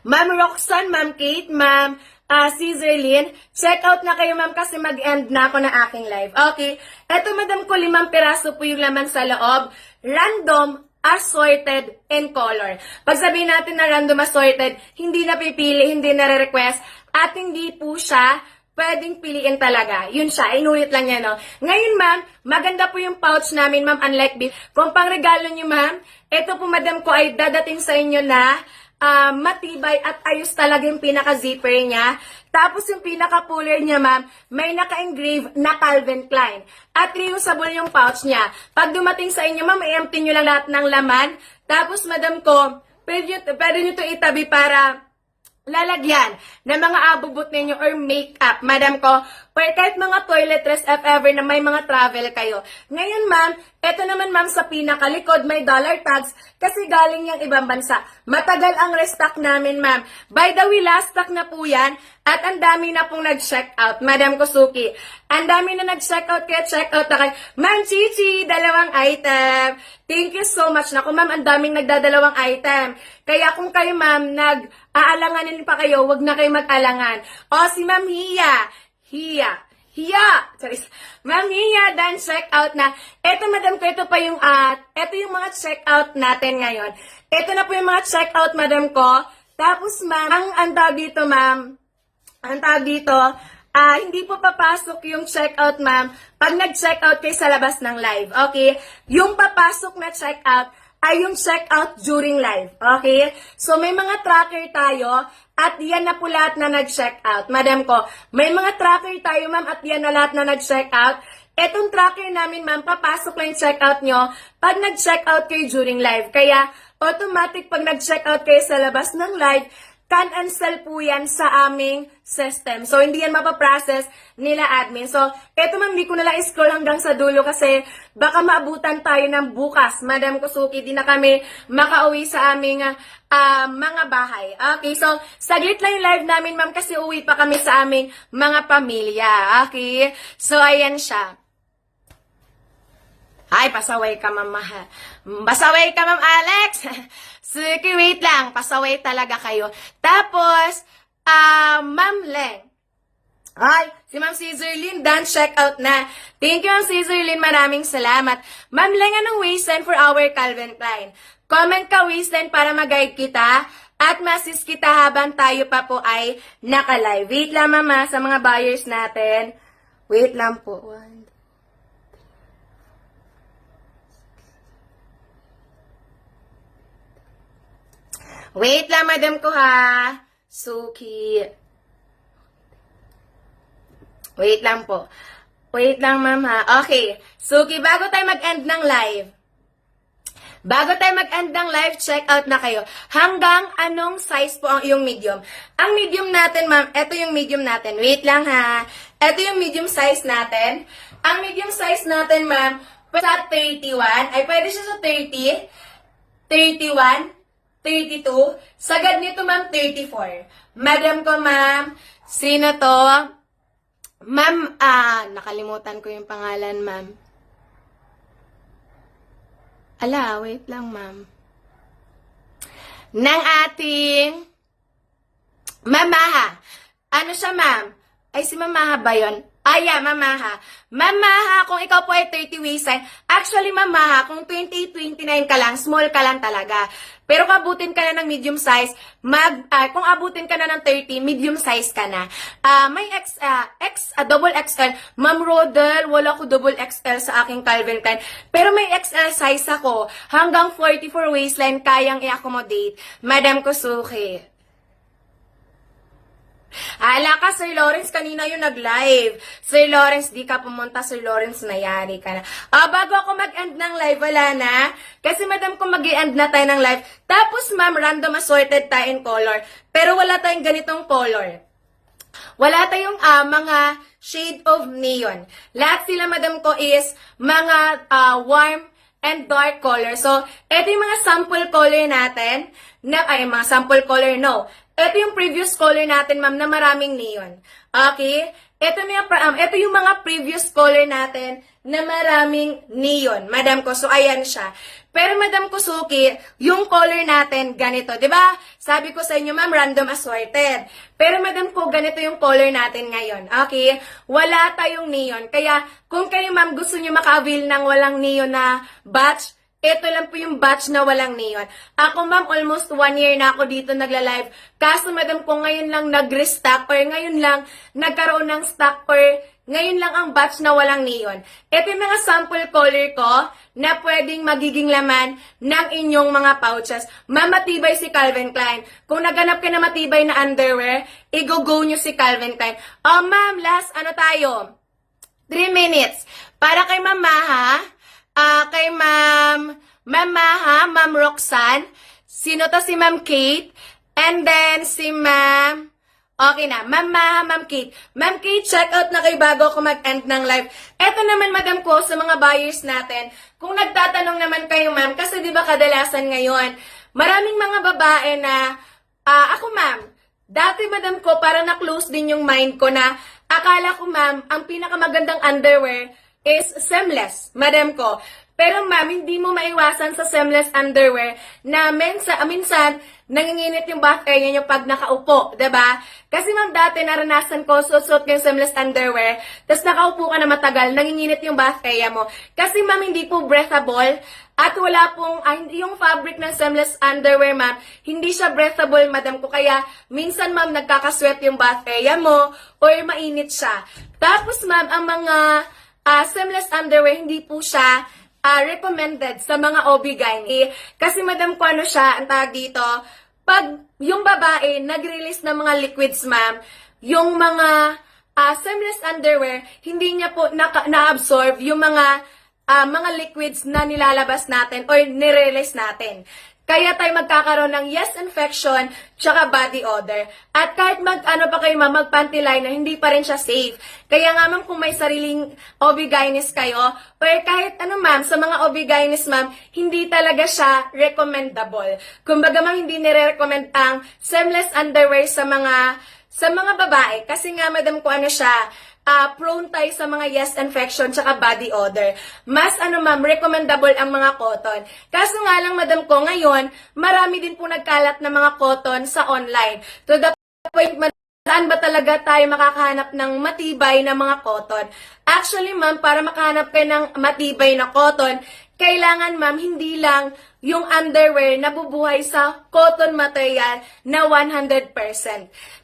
Ma'am Roxanne, Ma'am Kate, Ma'am Caesarline, check out na kayo, ma'am, kasi mag-end na ako ng aking live. Okay. Eto, madam ko, 5 piraso po yung laman sa loob. Random, assorted, and color. Pag sabihin natin na random assorted, hindi napipili, hindi nare-request, at hindi po siya pwedeng piliin talaga. Yun siya, inulit lang yan, no? Ngayon, ma'am, maganda po yung pouch namin, ma'am, unlike beef. Kung pang regalo nyo, ma'am, ito po, madam ko, ay dadating sa inyo na matibay at ayos talaga yung pinaka-zipper niya. Tapos yung pinaka-puller niya, ma'am, may naka-engrave na Calvin Klein. At reusable yung pouch niya. Pag dumating sa inyo, ma'am, i-empty nyo lang lahat ng laman. Tapos, madam ko, pwede nyo to itabi para lalagyan ng mga abubot ninyo or makeup, madam ko, or kahit mga toiletries if ever na may mga travel kayo. Ngayon, ma'am, eto naman, ma'am, sa pinakalikod, may dollar tags kasi galing yung ibang bansa. Matagal ang restock namin, ma'am. By the way, last stock na po yan at ang dami na pong nag-check out, Madam Kusuki. Ang dami na nag-check out kaya check out na kayo. Ma'am Chichi, 2 item. Thank you so much. Naku, ma'am, ang daming nagdadalawang item. Kaya kung kayo, ma'am, aalanganin pa kayo, wag na kayo mag-alangan. O, si Ma'am Hiya! Sorry. Ma'am Hiya, done check out na. Eto, madam ko, ito pa yung, eto yung mga check out natin ngayon. Eto na po yung mga check out, madam ko. Tapos, ma'am, ang tawag dito, ma'am, hindi po papasok yung check out, ma'am, pag nag-check out kayo sa labas ng live. Okay? Yung papasok na check out ay yung check out during live. Okay? So, may mga tracker tayo at yan na po lahat na nag-check out. Madam ko, may mga tracker tayo, ma'am, at yan na lahat na nag-check out. Etong tracker namin, ma'am, papasok lang yung checkout nyo pag nag-checkout kayo during live. Kaya, automatic pag nag-checkout kayo sa labas ng live, cancel po yan sa aming system. So, hindi yan mapaprocess nila admin. So, eto ma'am, hindi ko nalang scroll hanggang sa dulo kasi baka maabutan tayo ng bukas. Madam Kusuki, di na kami makauwi sa aming mga bahay. Okay, so, saglit lang yung live namin, ma'am, kasi uwi pa kami sa aming mga pamilya. Okay, so, ayan siya. Ay, pasaway ka, ma'am. Pasaway ka, ma'am Alex. Suki, wait lang. Pasaway talaga kayo. Tapos, Ma'am Leng. Ay, si Ma'am Cesarlyn, done check out na. Thank you, Ma'am Cesarlyn. Maraming salamat. Ma'am Leng, anong waistline for our Calvin Klein? Comment ka waistline para mag-guide kita at masis kita habang tayo pa po ay naka-live. Wait lang, mama, sa mga buyers natin. Wait lang po. Wait lang, madam ko ha. Suki. Wait lang po. Wait lang, ma'am ha. Okay. Suki, bago tayo mag-end ng live, check out na kayo. Hanggang anong size po ang iyong medium? Ang medium natin, ma'am, ito yung medium natin. Wait lang ha. Ito yung medium size natin. Ang medium size natin, ma'am, sa 31, ay pwede siya sa 30, 31, 32, sagad nito ma'am 34. Madam ko ma'am, sino to? Ma'am, nakalimutan ko yung pangalan ma'am. Ala, wait lang ma'am. Nang ating Mamaha. Ano siya ma'am? Ay si Mamaha ba yun? Yeah, Mamaha. Mamaha, kung ikaw po ay 30 waistline, actually, Mamaha, kung 28-29 ka lang, small ka lang talaga. Pero kung abutin ka na ng medium size, kung abutin ka na ng 30, medium size ka na. May double XL. Ma'am Rodel, wala ko double XL sa aking Calvin Klein. Pero may XL size ako. Hanggang 44 waistline, kayang i-accommodate. Madam Kusuki. Ala ka, Sir Lawrence, kanina yung nag-live. Sir Lawrence, di ka pumunta. Sir Lawrence, nayari ka na. Bago ako mag-end ng live, wala na. Kasi madam ko mag-end na tayo ng live. Tapos, ma'am, random assorted tayo in color. Pero wala tayong ganitong color. Wala tayong mga shade of neon. Lahat sila, madam ko, is mga warm and dark color. So, ito yung mga sample color natin. Mga sample color, no. Ito yung previous color natin, ma'am, na maraming neon. Okay? Ito yung mga previous color natin na maraming neon, madam ko. So, ayan siya. Pero, madam Kusuki, yung color natin, ganito. Diba? Sabi ko sa inyo, ma'am, random assorted. Pero, madam ko, ganito yung color natin ngayon. Okay? Wala tayong neon. Kaya, kung kayo, ma'am, gusto nyo maka-avail ng walang neon na batch, ito lang po yung batch na walang neon. Ako, ma'am, almost 1 year na ako dito nagla-live. Kaso, madam ko, ngayon lang nag-restock or ngayon lang nagkaroon ng stock or ngayon lang ang batch na walang neon. Ito yung mga sample color ko na pwedeng magiging laman ng inyong mga pouches. Ma'am, matibay si Calvin Klein. Kung naganap ka na matibay na underwear, i-go-go nyo si Calvin Klein. Ma'am, last, 3 minutes. Para kay Mamaha, kay Ma'am Roxanne, sino to si Ma'am Kate, and then si Ma'am, okay na, Ma'am Kate. Ma'am Kate, check out na kayo bago ako mag-end ng live. Eto naman, madam ko, sa mga buyers natin, kung nagtatanong naman kayo, ma'am, kasi di ba kadalasan ngayon, maraming mga babae na, ako ma'am, dati madam ko, para na-close din yung mind ko na, akala ko ma'am, ang pinakamagandang underwear, is seamless, madam ko. Pero ma'am, hindi mo maiwasan sa seamless underwear na minsan nanginginit yung back area nyo pag nakaupo, diba? Kasi ma'am, dati naranasan ko, suot yung seamless underwear, tapos nakaupo ka na matagal, nanginginit yung back area mo. Kasi ma'am, hindi po breathable, at wala pong, yung fabric ng seamless underwear ma'am, hindi siya breathable, madam ko. Kaya, minsan ma'am, nagkakasweat yung back area mo, or mainit siya. Tapos ma'am, ang mga seamless underwear, hindi po siya recommended sa mga OB-GYN. Kasi madam ko, siya, ang tawag dito, pag yung babae nag-release ng mga liquids, ma'am, yung mga seamless underwear, hindi niya po na-absorb yung mga liquids na nilalabas natin or nire-release natin. Kaya tayo magkakaroon ng yeast infection tsaka body odor. At kahit pa kayo mag-panty liner, hindi pa rin siya safe. Kaya nga ma'am, kung may sariling OB-GYNs kayo, or kahit ma'am, sa mga OB-GYNs ma'am, hindi talaga siya recommendable. Kumbaga ma'am, hindi nire-recommend ang seamless underwear sa mga babae. Kasi nga madam ko siya, prone tayo sa mga yeast infection tsaka body odor. Mas ma'am, recommendable ang mga cotton. Kaso nga lang madam ko, ngayon, marami din po nagkalat na mga cotton sa online. To the point, saan ba talaga tayo makakahanap ng matibay na mga cotton? Actually ma'am, para makahanap kayo ng matibay na cotton, kailangan ma'am, hindi lang yung underwear na bubuhay sa cotton material na 100%.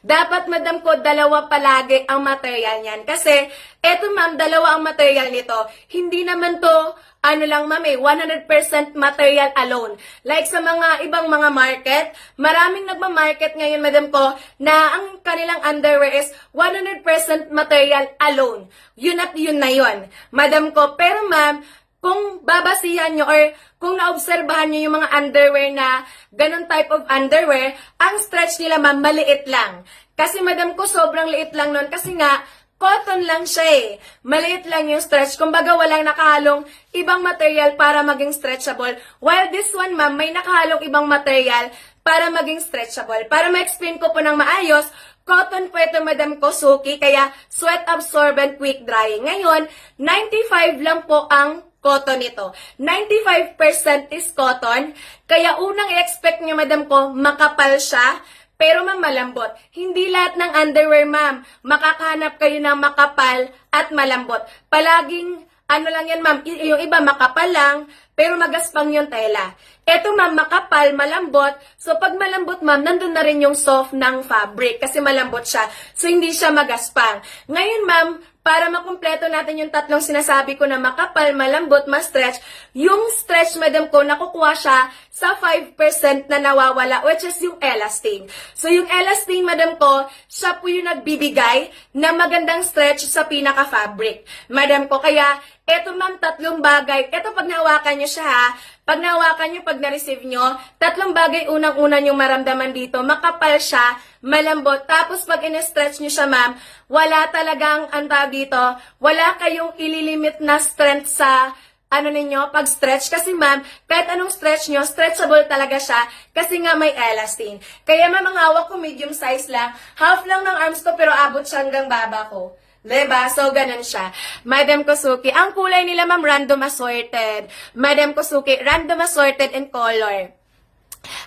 Dapat madam ko, dalawa palagi ang material niyan. Kasi, eto ma'am, dalawa ang material nito. Hindi naman to, 100% material alone. Like sa mga ibang mga market, maraming nagmamarket ngayon, madam ko, na ang kanilang underwear is 100% material alone. Yun at yun na yun, madam ko. Pero ma'am, kung babasihan nyo or kung naobserbahan nyo yung mga underwear na ganun type of underwear, ang stretch nila ma'am, maliit lang. Kasi madam ko, sobrang liit lang nun. Kasi nga, cotton lang siya eh. Maliit lang yung stretch. Kumbaga, walang nakahalong ibang material para maging stretchable. While this one ma'am, may nakahalong ibang material para maging stretchable. Para ma-explain ko po ng maayos, cotton po ito, madam ko, Suki, kaya sweat absorbent, quick drying. Ngayon, 95 lang po ang cotton ito. 95% is cotton, kaya unang i-expect nyo, madam ko, makapal siya, pero ma'am, malambot. Hindi lahat ng underwear, ma'am, makakahanap kayo ng makapal at malambot. Palaging, lang yan, ma'am, yung iba makapal lang, pero magaspang yung tela. Ito, ma'am, makapal, malambot. So, pag malambot, ma'am, nandun na rin yung soft ng fabric kasi malambot siya. So, hindi siya magaspang. Ngayon, ma'am, para makumpleto natin yung tatlong sinasabi ko na makapal, malambot, ma-stretch, yung stretch, madam ko, nakukuha siya sa 5% na nawawala, which is yung elastin. So, yung elastin, madam ko, siya po yung nagbibigay na magandang stretch sa pinaka-fabric. Madam ko, kaya, eto ma'am, tatlong bagay. Eto, pag nahawakan nyo siya ha, pag nahawakan nyo, pag na-receive nyo, tatlong bagay unang-una yung maramdaman dito. Makapal siya, malambot. Tapos pag in-stretch nyo siya, ma'am, wala talagang, dito, wala kayong ililimit na strength sa ninyo, pag-stretch. Kasi ma'am, kahit anong stretch nyo, stretchable talaga siya kasi nga may elastin. Kaya ma'am, ang hawak ko medium size lang. Half lang ng arms ko pero abot siya hanggang baba ko. Diba? So, ganun siya. Madam Kosuki, ang kulay nila, ma'am, random assorted. Madam Kosuki, random assorted in color.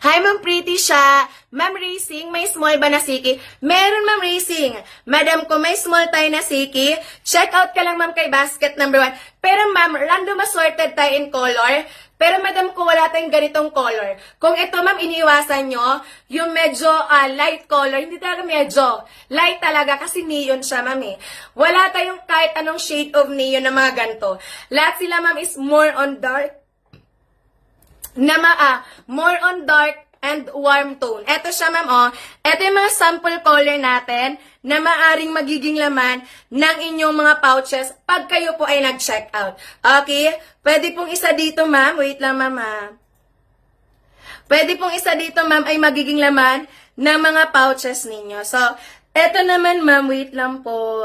Hi, ma'am, pretty siya. Ma'am Racing, may small ba na siki? Meron, ma'am Racing. Madam ko, may small tayo na siki. Check out ka lang, ma'am, kay basket number 1. Pero, ma'am, random assorted tayo in color. Pero, madam ko, wala tayong ganitong color. Kung ito, ma'am, iniiwasan nyo, yung medyo light color, hindi talaga medyo. Light talaga kasi neon siya, ma'am, eh. Wala tayong kahit anong shade of neon na mga ganito. Lahat sila, ma'am, is more on dark. More on dark and warm tone. Ito siya, ma'am, oh. Ito yung mga sample color natin na maaring magiging laman ng inyong mga pouches pag kayo po ay nag-check out. Okay? Pwede pong isa dito, ma'am. Wait lang, ma'am, ha. Pwede pong isa dito, ma'am, ay magiging laman ng mga pouches ninyo. So, ito naman, ma'am, wait lang po.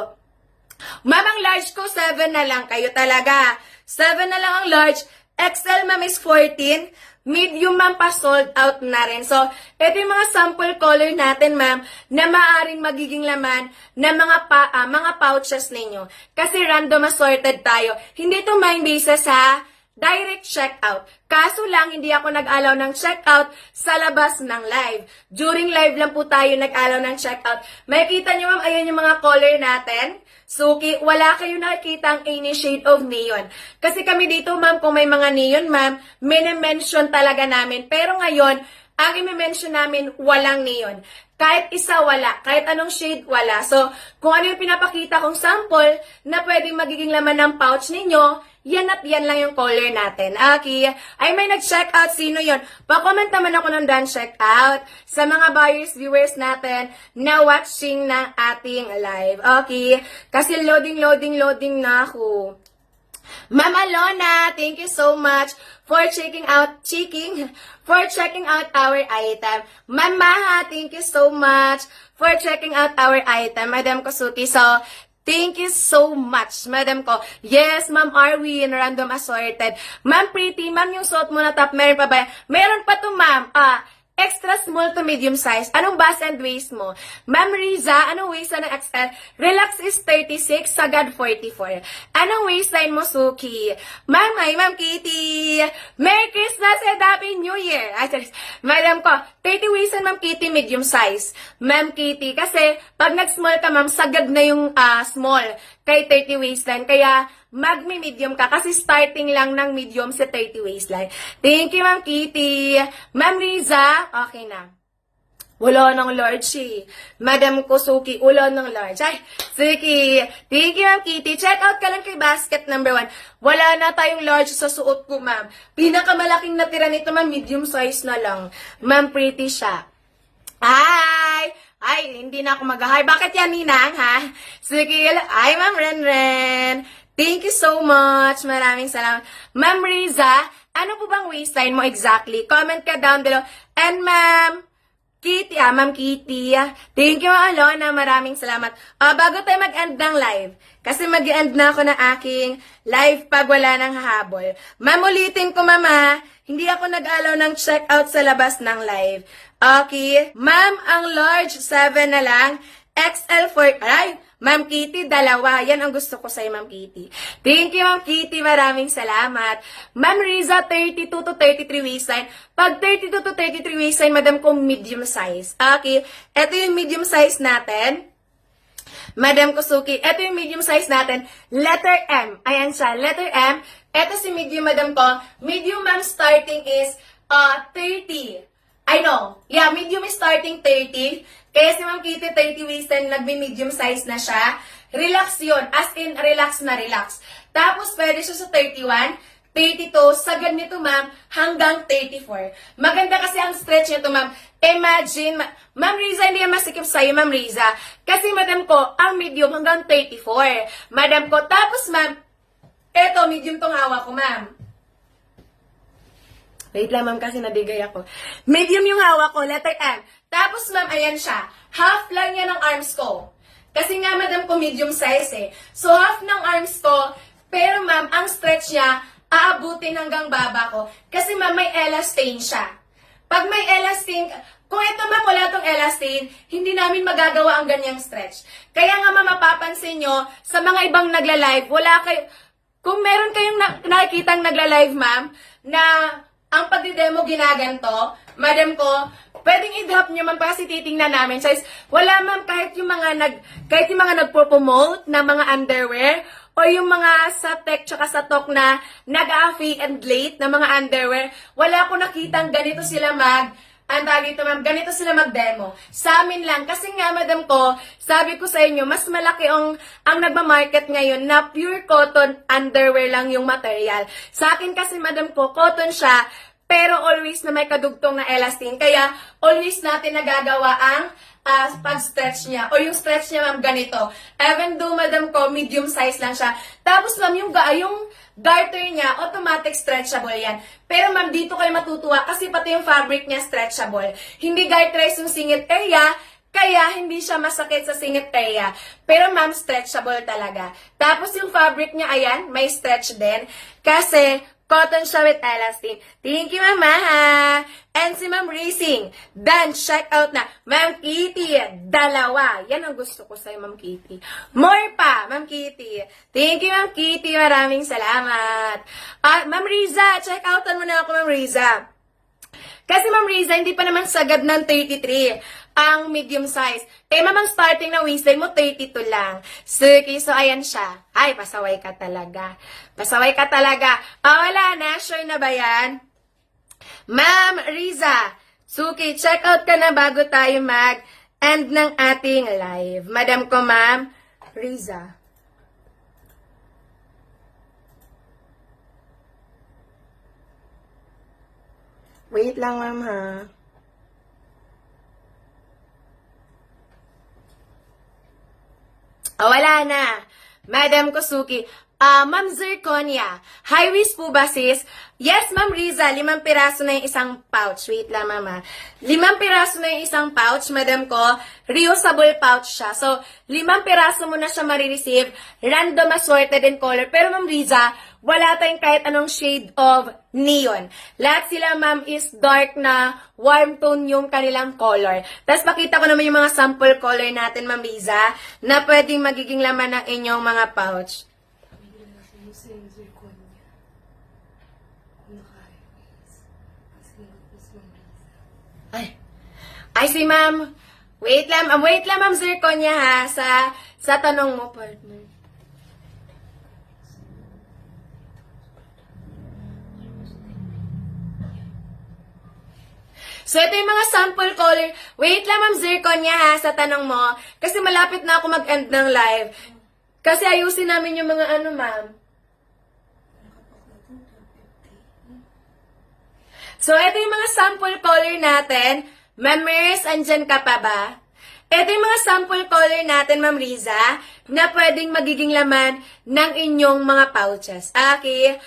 Ma'am, ang large ko, 7 na lang. Kayo talaga. 7 na lang ang large. XL, ma'am, is 14. Medium, ma'am, pa sold out na rin. So, ito yung mga sample color natin, ma'am, na maaaring magiging laman na mga pouches ninyo. Kasi random assorted tayo. Hindi ito mind basis, ha? Direct checkout. Kaso lang, hindi ako nag-allow ng checkout sa labas ng live. During live lang po tayo nag-allow ng checkout. Makikita nyo, ma'am, ayan yung mga color natin. Suki, wala kayo nakikita ang any shade of neon. Kasi kami dito, ma'am, kung may mga neon, ma'am, mini-mention talaga namin. Pero ngayon, ang i-mention namin, walang neon. Kahit isa wala, kahit anong shade wala. So, kung ano yung pinapakita kong sample na pwedeng magiging laman ng pouch ninyo, yan at yan lang yung color natin. Okay. Ay, may nag-check out. Sino yon? Pa-comment naman ako ng done check out sa mga buyers, viewers natin na watching ng ating live. Okay. Kasi loading na ako. Ma'am Alona, thank you so much for checking out our item. Ma'am Maha, thank you so much for checking out our item. Madam Kosuki, so thank you so much, Madam ko. Yes, Ma'am Arwin, random assorted. Ma'am Pretty, Ma'am yung suot mo na top, meron pa ba? Meron pa to, Ma'am. Extra small to medium size. Anong bust and waist mo? Ma'am Riza, anong waistline ng XL? Relax is 36, sagad 44. Anong waistline mo, Suki? Ma'am Kitty. Merry Christmas and Happy New Year. Madam ko, 30 waistline, Ma'am Kitty, medium size. Ma'am Kitty, kasi pag nag-small ka, Ma'am, sagad na yung small kay 30 waistline. Kaya, magmi-medium ka kasi starting lang ng medium sa 30 waistline. Thank you, Ma'am Kitty. Ma'am Riza, okay na. Wala ng large eh. Madam Kosuki, wala ng large. Ay, sige. Thank you, Ma'am Kitty. Check out ka lang kay basket number 1. Wala na tayong large sa suot ko, Ma'am. Pinakamalaking natira nito, Ma'am, medium size na lang. Ma'am, pretty siya. Ay, hindi na ako mag-hi. Bakit yan, Ninang, ha? Sige, ay, Ma'am Renren. Thank you so much. Maraming salamat. Ma'am Riza, ano po bang waistline mo exactly? Comment ka down below. And Ma'am Kitty, thank you, Ma'am Alona. Maraming salamat. Bago tayo mag-end ng live, kasi mag-end na ako ng aking live pag wala nang hahabol. Ma'am, ulitin ko, Mama, hindi ako nag-allow ng check-out sa labas ng live. Okay? Ma'am, ang large 7 na lang. XL 4, Ma'am Kitty, 2. Yan ang gusto ko sa'yo, Ma'am Kitty. Thank you, Ma'am Kitty. Maraming salamat. Ma'am Riza, 32 to 33 waistline. Pag 32 to 33 waistline, Madam ko, medium size. Okay. Ito yung medium size natin. Madam Kosuki, ito yung medium size natin. Letter M. Ayan siya. Letter M. Ito si medium, Madam ko. Medium, Ma'am, starting is 30. I know. Yeah, medium is starting 30. Kaya si Ma'am Kitty, 30 waistline, nagbi-medium size na siya. Relax yun. As in, relax na relax. Tapos, pwede siya sa 31, 32, sagad nito, Ma'am, hanggang 34. Maganda kasi ang stretch nito, Ma'am. Imagine, Ma'am Riza, hindi yan masikip sa'yo, Ma'am Riza. Kasi, Madam ko, ang medium hanggang 34. Madam ko, tapos, Ma'am, eto, medium tong hawak ko, Ma'am. Wait lang, Ma'am, kasi nadigay ako. Medium yung hawak ko, letter M. Tapos, Ma'am, ayan siya. Half lang yan ng arms ko. Kasi nga, Madam ko, medium size eh. So, half ng arms ko, pero, Ma'am, ang stretch niya, aabutin hanggang baba ko. Kasi, Ma'am, may elastin siya. Pag may elastin, kung ito, Ma'am, wala tong elastin, hindi namin magagawa ang ganyang stretch. Kaya nga, Ma'am, mapapansin nyo, sa mga ibang nagla-live, wala kayo, kung meron kayong nakikitang nagla-live, Ma'am, na ang pagdidemo ginaganto, Madam ko, pwedeng i-drop nyo, Ma'am, kasi titingnan namin. Size, wala, Ma'am, kahit yung mga nagpo-promote na mga underwear, o yung mga sa tech tsaka sa talk na nag-affiliate na mga underwear, wala ko nakitang ganito sila ganito sila mag-demo. Sa amin lang. Kasi nga, Madam ko, sabi ko sa inyo, mas malaki ang nagmamarket ngayon na pure cotton underwear lang yung material. Sa akin kasi, Madam ko, cotton siya, pero always na may kadugtong na elastin. Kaya, always natin nagagawa ang pag-stretch niya. O yung stretch niya, Ma'am, ganito. Even though, Madam ko, medium size lang siya. Tapos, Ma'am, yung garter niya, automatic stretchable yan. Pero, Ma'am, dito kayo matutuwa kasi pati yung fabric niya stretchable. Hindi garterize yung singit area, kaya hindi siya masakit sa singit area. Pero, Ma'am, stretchable talaga. Tapos, yung fabric niya, ayan, may stretch din. Kasi, cotton siya with elastin. Thank you, Mama. And si Ma'am Racing, done, check out na. Ma'am Kitty, 2. Yan ang gusto ko sa'yo, Ma'am Kitty. More pa, Ma'am Kitty. Thank you, Ma'am Kitty. Maraming salamat. Ma'am Riza, check outan mo na ako, Ma'am Riza. Kasi, Ma'am Riza, hindi pa naman sagad ng 33 ang medium size. Ma'am, ang starting na waistline mo, 32 lang. So, ayan siya. Ay, pasaway ka talaga. Pasaway ka talaga. Wala na. Sure na ba yan? Ma'am Riza, Suki, check out ka na bago tayo end ng ating live. Madam ko, Ma'am Riza. Wait lang, ma'am, ha. Wala na. Madam Kosuki. Ma'am Zirconia. High waist po ba, sis? Yes, Ma'am Riza. 5 piraso na yung isang pouch. Wait lang, mama. 5 piraso na yung isang pouch, madam ko. Reusable pouch siya. So, 5 piraso mo na siya marireceive. Random assorted in color. Pero, Ma'am Riza, wala tayong kahit anong shade of neon. Lahat sila, ma'am, is dark na warm tone yung kanilang color. Tapos, pakita ko naman yung mga sample color natin, Ma'am Riza, na pwedeng magiging laman ng inyong mga pouch. Ay, si ma'am. Wait lang, ma'am Zirconia, ha, sa tanong mo, partner. So, ito yung mga sample color. Wait lang, ma'am Zirconia, ha, sa tanong mo. Kasi malapit na ako mag-end ng live. Kasi ayusin namin yung mga ano, ma'am. So, ito yung mga sample color natin. Ma'am Mers, andyan ka pa ba? Ito yung mga sample color natin, Ma'am Riza, na pwedeng magiging laman ng inyong mga pouches. Okay?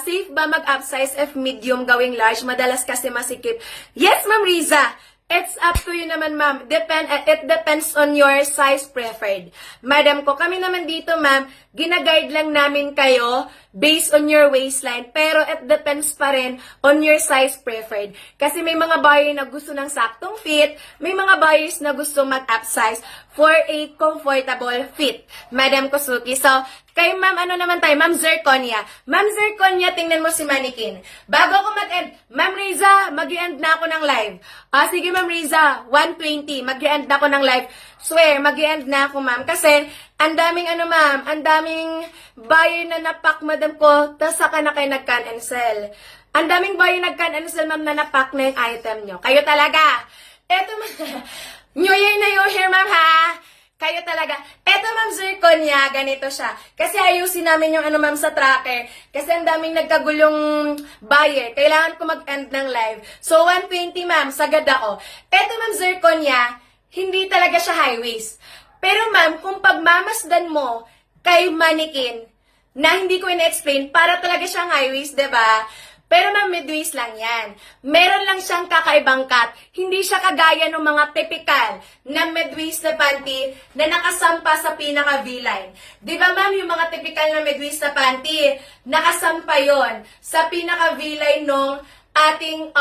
Safe ba mag-upsize if medium gawing large? Madalas kasi masikip. Yes, Ma'am Riza! It's up to you naman, ma'am. It depends on your size preferred. Madam ko, kami naman dito, ma'am, ginaguide lang namin kayo based on your waistline. Pero it depends pa rin on your size preferred. Kasi may mga buyer na gusto ng saktong fit, may mga buyers na gusto mag-upsize for a comfortable fit. Madam Kosuki. So, kay ma'am, ano naman tayo? Ma'am Zirconia. Ma'am Zirconia, tingnan mo si Mannequin. Bago ako mag-end, Ma'am Riza, mag-end na ako ng live. Sige, Ma'am Riza, 1:20, mag-end na ako ng live. Swear, mag-end na ako, ma'am. Kasi, ang daming ma'am, ang daming buyer na napak, madam ko, tas saka na kayo nag-can and sell. Ang daming buyer nag-can and sell, ma'am, na napak na yung item nyo. Kayo talaga. Eto, New Year na New Year, ma'am, ha? Kayo talaga. Eto, Ma'am Zirconia, ganito siya. Kasi ayusin namin yung ma'am, sa tracker. Kasi ang daming nagkagulong buyer. Kailangan ko mag-end ng live. So, 1:20, ma'am, sagad ako. Eto, Ma'am Zirconia, hindi talaga siya high waist. Pero, ma'am, kung pagmamasdan mo kay Mannequin, na hindi ko ina-explain, para talaga siyang high waist, diba? Pero ma'am, mid-waist lang yan. Meron lang siyang kakaibang cut. Hindi siya kagaya ng mga typical na mid-waist na panty na nakasampa sa pinaka V-line. Di ba ma'am, yung mga typical na mid-waist na panty, nakasampa yon sa pinaka V-line nung ating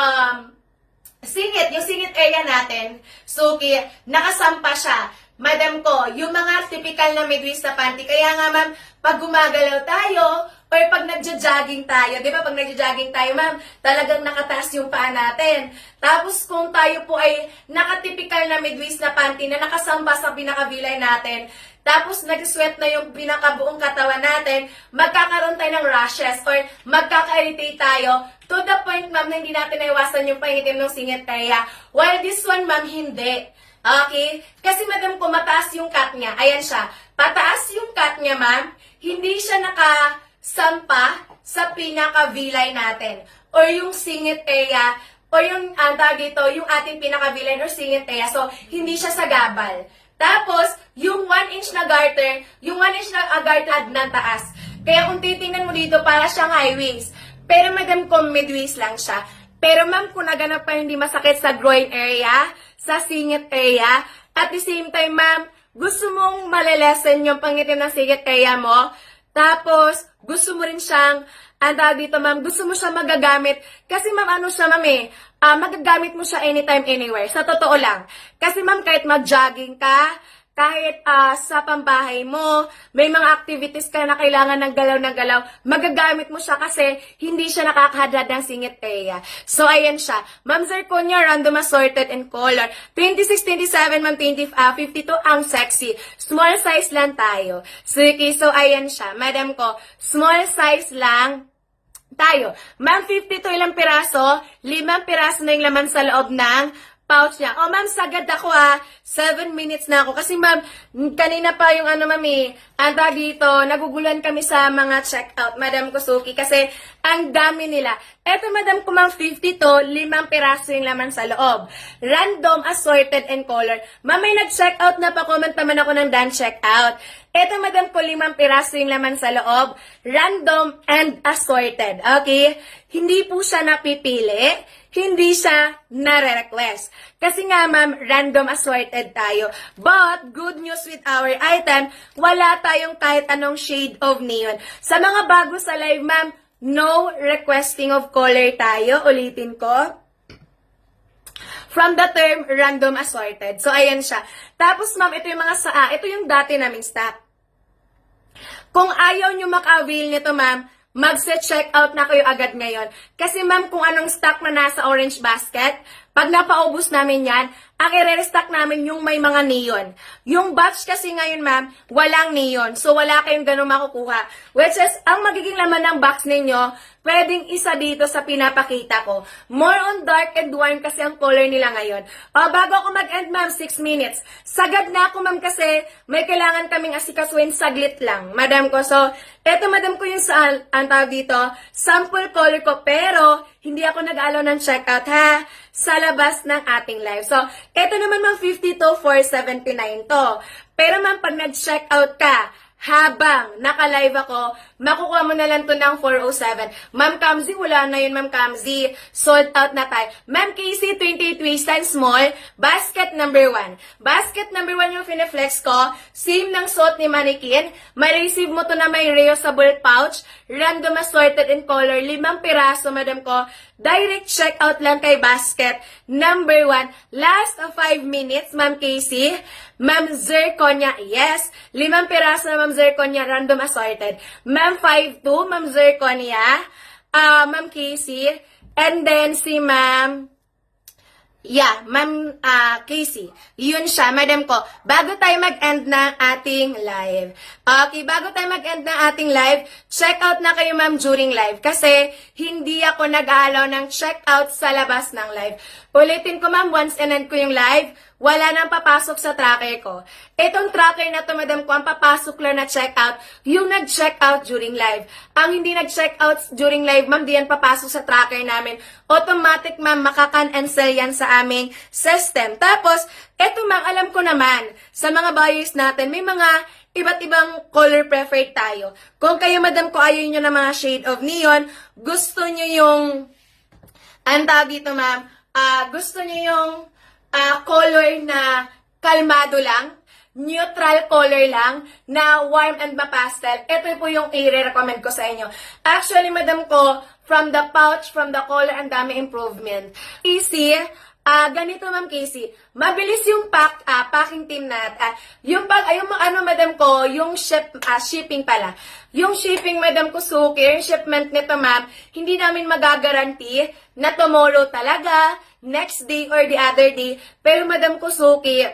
singit, yung singit area natin. So, nakasampa siya. Madam ko, yung mga typical na mid-waist na panty, kaya nga ma'am, pag gumagalaw tayo, or pag nagja-jogging tayo, di ba pag nagja-jogging tayo, ma'am, talagang nakataas yung paa natin. Tapos kung tayo po ay nakatipikal na mid-waist na panty na nakasamba sa pinaka-V-line natin, tapos nag-sweat na yung pinakabuong katawan natin, magkakaroon tayo ng rashes or magkaka-irritate tayo to the point, ma'am, na hindi natin naiwasan yung pangitim ng singit area. While this one, ma'am, hindi. Okay? Kasi madam ko, mataas yung cut niya. Ayan siya. Pataas yung cut niya, ma'am. Hindi siya nakasampa sa pinaka V-line natin. Or yung singit area, or yung, dito, yung ating pinaka V-line or singit area. So, hindi siya sa gabal. Tapos, yung 1 inch na garter, yung 1 inch na garter ng taas. Kaya kung titingnan mo dito, para siyang high waist. Pero madam ko, mid-waist lang siya. Pero ma'am, kung naganap pa hindi masakit sa groin area, sa singit area, at the same time, ma'am, gusto mong malelesen yung pangitim ng singit area mo, tapos, gusto mo rin siyang, dito ma'am, gusto mo siya magagamit, kasi ma'am, siya ma'am magagamit mo siya anytime, anywhere, sa totoo lang. Kasi ma'am, kahit mag-jogging ka, kahit sa pambahay mo, may mga activities ka na kailangan ng galaw, magagamit mo siya kasi hindi siya nakakahadad ng singit area. So, ayan siya. Ma'am Zirconia, random assorted in color. 26, 27, ma'am, 52, ang sexy. Small size lang tayo. So, ayan siya. Madam ko, small size lang tayo. Ma'am, 52 ilang piraso? 5 piraso na yung laman sa loob ng pouch niya. Oh, ma'am, sagad ako 7 minutes na ako. Kasi ma'am, kanina pa yung mami, anda dito, nagugulan kami sa mga checkout, Madam Kusuki, kasi ang dami nila. Eto, madam ko ma'am, 50 to, 5 piraso yung laman sa loob. Random, assorted, and color. Ma'am, may nag-checkout na pa, comment naman ako ng done checkout. Eto, madam ko, 5 piraso yung laman sa loob. Random and assorted. Okay? Hindi po siya napipili. Hindi siya nare-request. Kasi nga, ma'am, random assorted tayo. But, good news with our item, wala tayong kahit anong shade of neon. Sa mga bago sa live, ma'am, no requesting of color tayo. Ulitin ko. From the term random assorted. So, ayan siya. Tapos, ma'am, ito yung ito yung dati naming stock. Kung ayaw nyo maka-avail nito, ma'am, magse-check out na kayo agad ngayon. Kasi, ma'am, kung anong stock na nasa orange basket, pag napaubos namin yan, ang i-restock namin yung may mga neon. Yung batch kasi ngayon, ma'am, walang neon. So, wala kayong ganun makukuha. Which is, ang magiging laman ng box ninyo, pwedeng isa dito sa pinapakita ko. More on dark and warm kasi ang color nila ngayon. O, bago ako mag-end, ma'am, 6 minutes. Sagad na ako, ma'am, kasi may kailangan kaming asikasuin saglit lang, madam ko. So, eto, madam ko yung ang tawag dito, sample color ko, pero hindi ako nag-allow ng checkout, ha? Sa labas ng ating live. So, eto naman, ma'am, 50 to 479 to. Pero, ma'am, pag nag-checkout ka, habang naka-live ako, makukuha mo na lang to ng 407. Ma'am Kamzi, wala na yun, Ma'am Kamzi. Sold out na tayo. Ma'am Casey, 28 waistline small, basket number 1. Basket number 1 yung fineflex ko. Same ng suot ni Mannequin. May receive mo to na may reusable pouch. Random assorted in color. 5 piraso, madam ko. Direct checkout lang kay basket number 1. Last of 5 minutes, Ma'am Casey. Ma'am Zirconia, yes. 5 piraso na Ma'am Zirconia, random assorted. Ma'am 5-2, Ma'am Zirconia. Ma'am Casey. And then si Ma'am, Ma'am Casey. Yun siya, madam ko. Bago tayo mag-end ng ating live. Okay, bago tayo mag-end ng ating live, check out na kayo, ma'am, during live. Kasi hindi ako nag-aalaw ng check out sa labas ng live. Ulitin ko, ma'am, once and ko yung live, wala nang papasok sa tracker ko. Itong tracker na to, madam ko, ang papasok lang na check-out, yung nag-check-out during live. Ang hindi nag-check-out during live, ma'am, di yan papasok sa tracker namin. Automatic, ma'am, makakan-cancel yan sa aming system. Tapos, eto, ma'am, alam ko naman, sa mga buyers natin, may mga iba't ibang color preferred tayo. Kung kayo, madam ko, ayaw nyo na mga shade of neon, gusto nyo yung, ang tawag dito, ma'am, gusto nyo yung color na kalmado lang, neutral color lang, na warm and mapastel. Ito po yung i-recommend ko sa inyo. Actually, madam ko, from the pouch, from the color, ang dami improvement. Easy. Ganito, Ma'am Casey. Mabilis yung packing team natin. Madam ko, yung shipping pala. Yung shipping, madam ko, Suki, yung shipment nito, ma'am, hindi namin magagaranti na tomorrow talaga, next day or the other day. Pero, madam ko, Suki,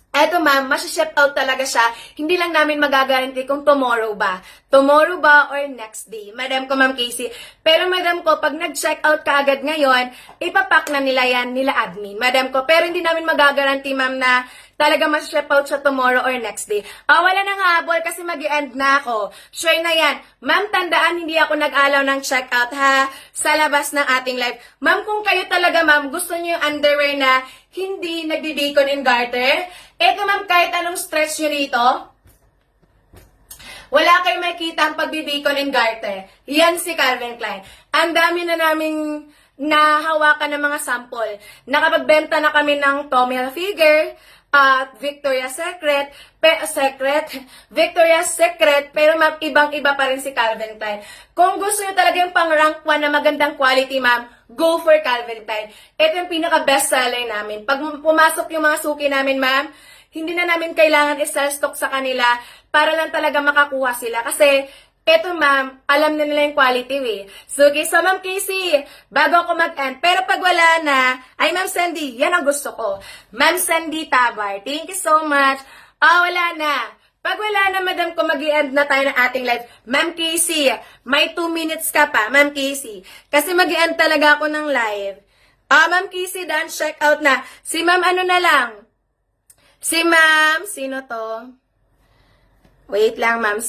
eto, ma'am, masya-ship out talaga siya. Hindi lang namin magagaranti kung tomorrow ba. Tomorrow ba or next day. Madam ko, Ma'am Casey. Pero, madam ko, pag nag-check out ka agad ngayon, ipapack na nila yan, nila admin. Madam ko, pero hindi namin magagaranti, ma'am, na talaga masya-ship out siya tomorrow or next day. Wala nang habol kasi mag-i-end na ako. Sure na yan. Ma'am, tandaan, hindi ako nag-alaw ng check out, ha? Sa labas ng ating live. Ma'am, kung kayo talaga, ma'am, gusto niyo yung underwear na hindi nagdi-bacon and garter, eto, ma'am, kahit anong stretch nyo rito, wala kayong makikita ang pagbibacon and garter. Yan si Calvin Klein. Ang dami na naming nahawakan ng mga sample. Nakapagbenta na kami ng Tommy Hilfiger, Victoria's Secret, Victoria's Secret, pero ma'am, ibang-iba pa rin si Calvin Klein. Kung gusto nyo talaga yung pang rank 1 na magandang quality, ma'am, go for Calvin Klein. Ito yung pinaka-best seller namin. Pag pumasok yung mga suki namin, ma'am, hindi na namin kailangan i-sell stock sa kanila para lang talaga makakuha sila. Kasi, eto, ma'am, alam na nila yung quality, So, okay, so, Ma'am Casey, bago ako mag-end, pero pag wala na, ay, Ma'am Sandy, yan ang gusto ko. Ma'am Sandy Tabar, thank you so much. Wala na. Pag wala na, madam ko, mag-i-end na tayo ng ating live. Ma'am Casey, may 2 minutes ka pa, Ma'am Casey. Kasi mag-i-end talaga ako ng live. Ma'am Kissy, done, check out na. Si Ma'am ano na lang? Si Ma'am, sino to? Wait lang, Ma'am.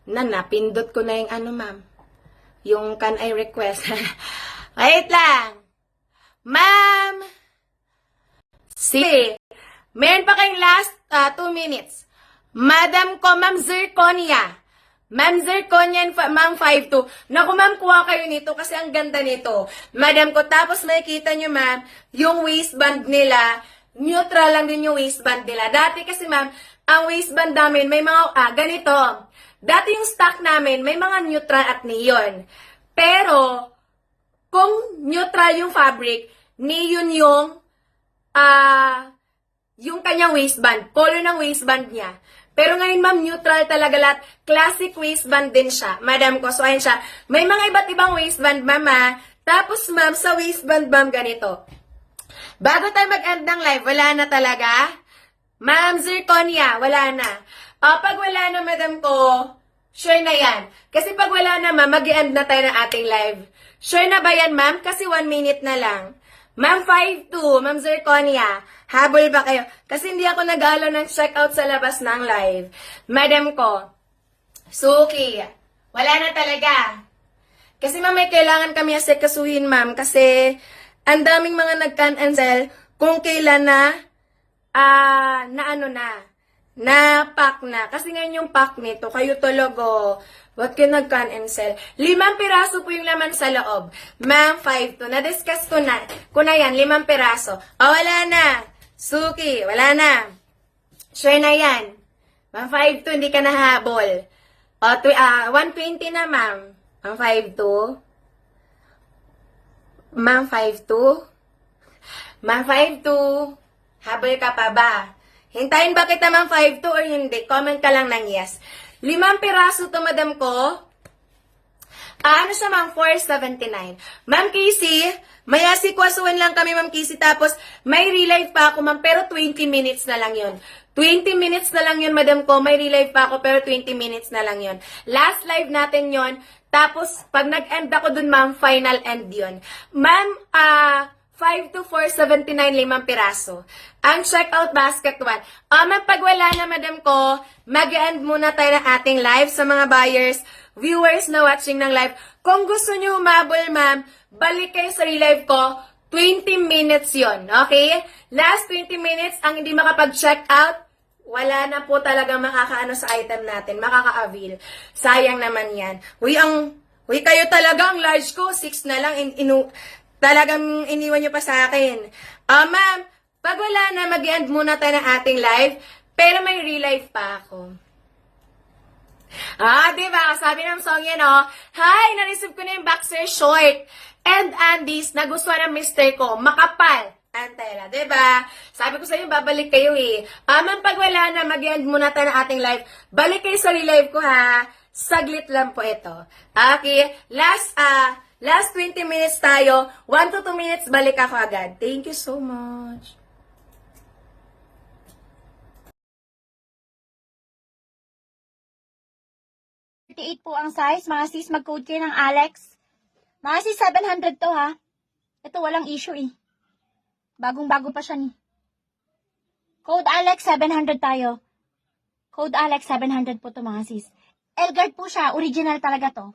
Nana, pindot ko na yung ano, Ma'am. Yung can I request? Wait lang. Ma'am. Meron pa kayong last 2 minutes. Madam ko, Ma'am Zirconia. Ma'am Zirconia, Ma'am 5'2". Naku, Ma'am, kuha kayo nito kasi ang ganda nito. Madam ko, tapos makikita nyo, Ma'am, yung waistband nila, neutral lang din yung waistband nila. Dati kasi, Ma'am, ang waistband namin, may mga, ganito. Dati yung stock namin, may mga neutral at neon. Pero, kung neutral yung fabric, neon yung kanyang waistband, color ng waistband niya. Pero ngayon, Ma'am, neutral talaga lahat. Classic waistband din siya. Madam ko, so ayan siya. May mga iba't ibang waistband, Ma'am, ha? Tapos, Ma'am, sa waistband, Ma'am, ganito. Bago tayo mag-end ng live, wala na talaga? Ma'am Zirconia, wala na. Pag wala na, Madam ko, sure na yan. Kasi pag wala na, Ma'am, mag-end na tayo ng ating live. Sure na ba yan, Ma'am? Kasi 1 minute na lang. Ma'am 5'2", Ma'am Zirconia, habol ba kayo? Kasi hindi ako nag-alo ng checkout sa labas ng live. Madam ko, Suki, wala na talaga. Kasi Ma'am, may kailangan kami asikasuhin, Ma'am. Kasi ang daming mga nag-cancel kung kailan na pack na. Kasi ngayon yung pack nito, kayo talaga. Ba't kayo nag-cancel? 5 piraso po yung laman sa loob. Ma'am, 5'2". Na-discuss ko na yan, 5 piraso. Wala na. Suki, wala na. Sure na yan. Ma'am, 5'2", hindi ka nahabol. 120 na, Ma'am. Ma'am, 5'2". Ma'am, 5'2". Ma'am, 5'2". Habol ka pa ba? Hintayin ba kita, Ma'am, 5'2" or hindi? Comment ka lang ng yes. 5 piraso to, Madam ko. Ano siya, Ma'am? 479. Ma'am Casey, may asikwasuhan lang kami, Ma'am Casey. Tapos, may relive pa ako, Ma'am. Pero 20 minutes na lang yun. 20 minutes na lang yun, Madam ko. May relive pa ako, pero 20 minutes na lang yun. Last live natin yun. Tapos, pag nag-end ako dun, Ma'am, final end yun. Ma'am, 5 to 479, 5 piraso. Ang checkout basket 1. Ma'am, pag wala na, Madam ko, mag-end muna tayo ng ating live sa mga buyers, viewers na watching ng live. Kung gusto nyo humabol, Ma'am, balik kayo sa relive ko. 20 minutes yon, okay? Last 20 minutes, ang hindi makapag-check out, wala na po talaga makakaano sa item natin, makaka-avail. Sayang naman yan. Uy, kayo talaga, ang large ko, 6 na lang, talagang iniwan nyo pa sa akin. Ma'am, pag wala na, mag-end muna tayo ng ating live, pero may relive pa ako. Diba? Sabi ng song yan, Hi, na-receive ko na yung boxer short and undies na gustuhan ng mister ko. Makapal. Antela, diba? Sabi ko sa inyo, babalik kayo eh. Ma'am, pag wala na, mag-end muna tayo ng ating live. Balik kayo sa relive ko, ha? Saglit lang po ito. Okay? Last 20 minutes tayo. 1 to 2 minutes, balik ako agad. Thank you so much. Po ang size. Mga sis, mag-code kayo ng Alex. Mga sis, 700 to, ha? Ito, walang issue, eh. Bagong-bago pa siya, ni. Code Alex, 700 tayo. Code Alex, 700 po to, mga sis. Elgard po siya. Original talaga to.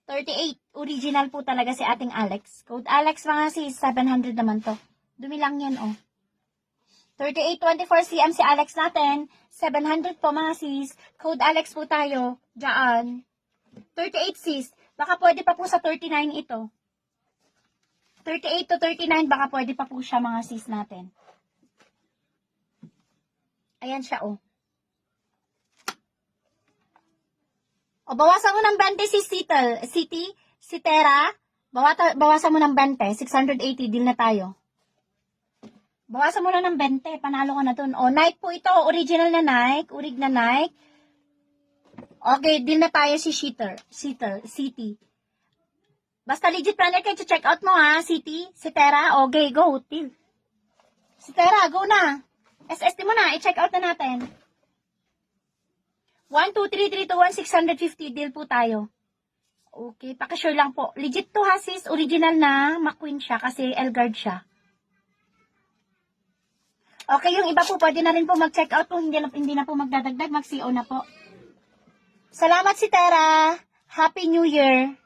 38. Original po talaga si ating Alex. Code Alex, mga sis, 700 naman to. Dumi lang yan, 3824 cm si Alex natin. 700 po, mga sis. Code Alex po tayo. Diyan. 38 sis. Baka pwede pa po sa 39 ito. 38 to 39, baka pwede pa po siya, mga sis natin. Ayan siya, bawasan mo ng 20 si si Tera. Bawasan mo ng 20. 680, deal na tayo. Bawasan mo na ng 20. Panalo ka na dun. Nike po ito. Original na Nike. Urig na Nike. Okay, deal na tayo si City. Basta legit planner kayo, check out mo, ha, City. Si Tera. Okay, go. Deal. Si Tera, go na. SST mo na. I-check out na natin. 1, 2, 3, 3, 2, 1, 650. Deal po tayo. Okay, pakisure lang po. Legit to ha sis, original na McQueen siya kasi L-guard siya. Okay, yung iba po pwede na rin po mag-check out kung hindi na po magdadagdag, mag-CO na po. Salamat si Tera. Happy New Year.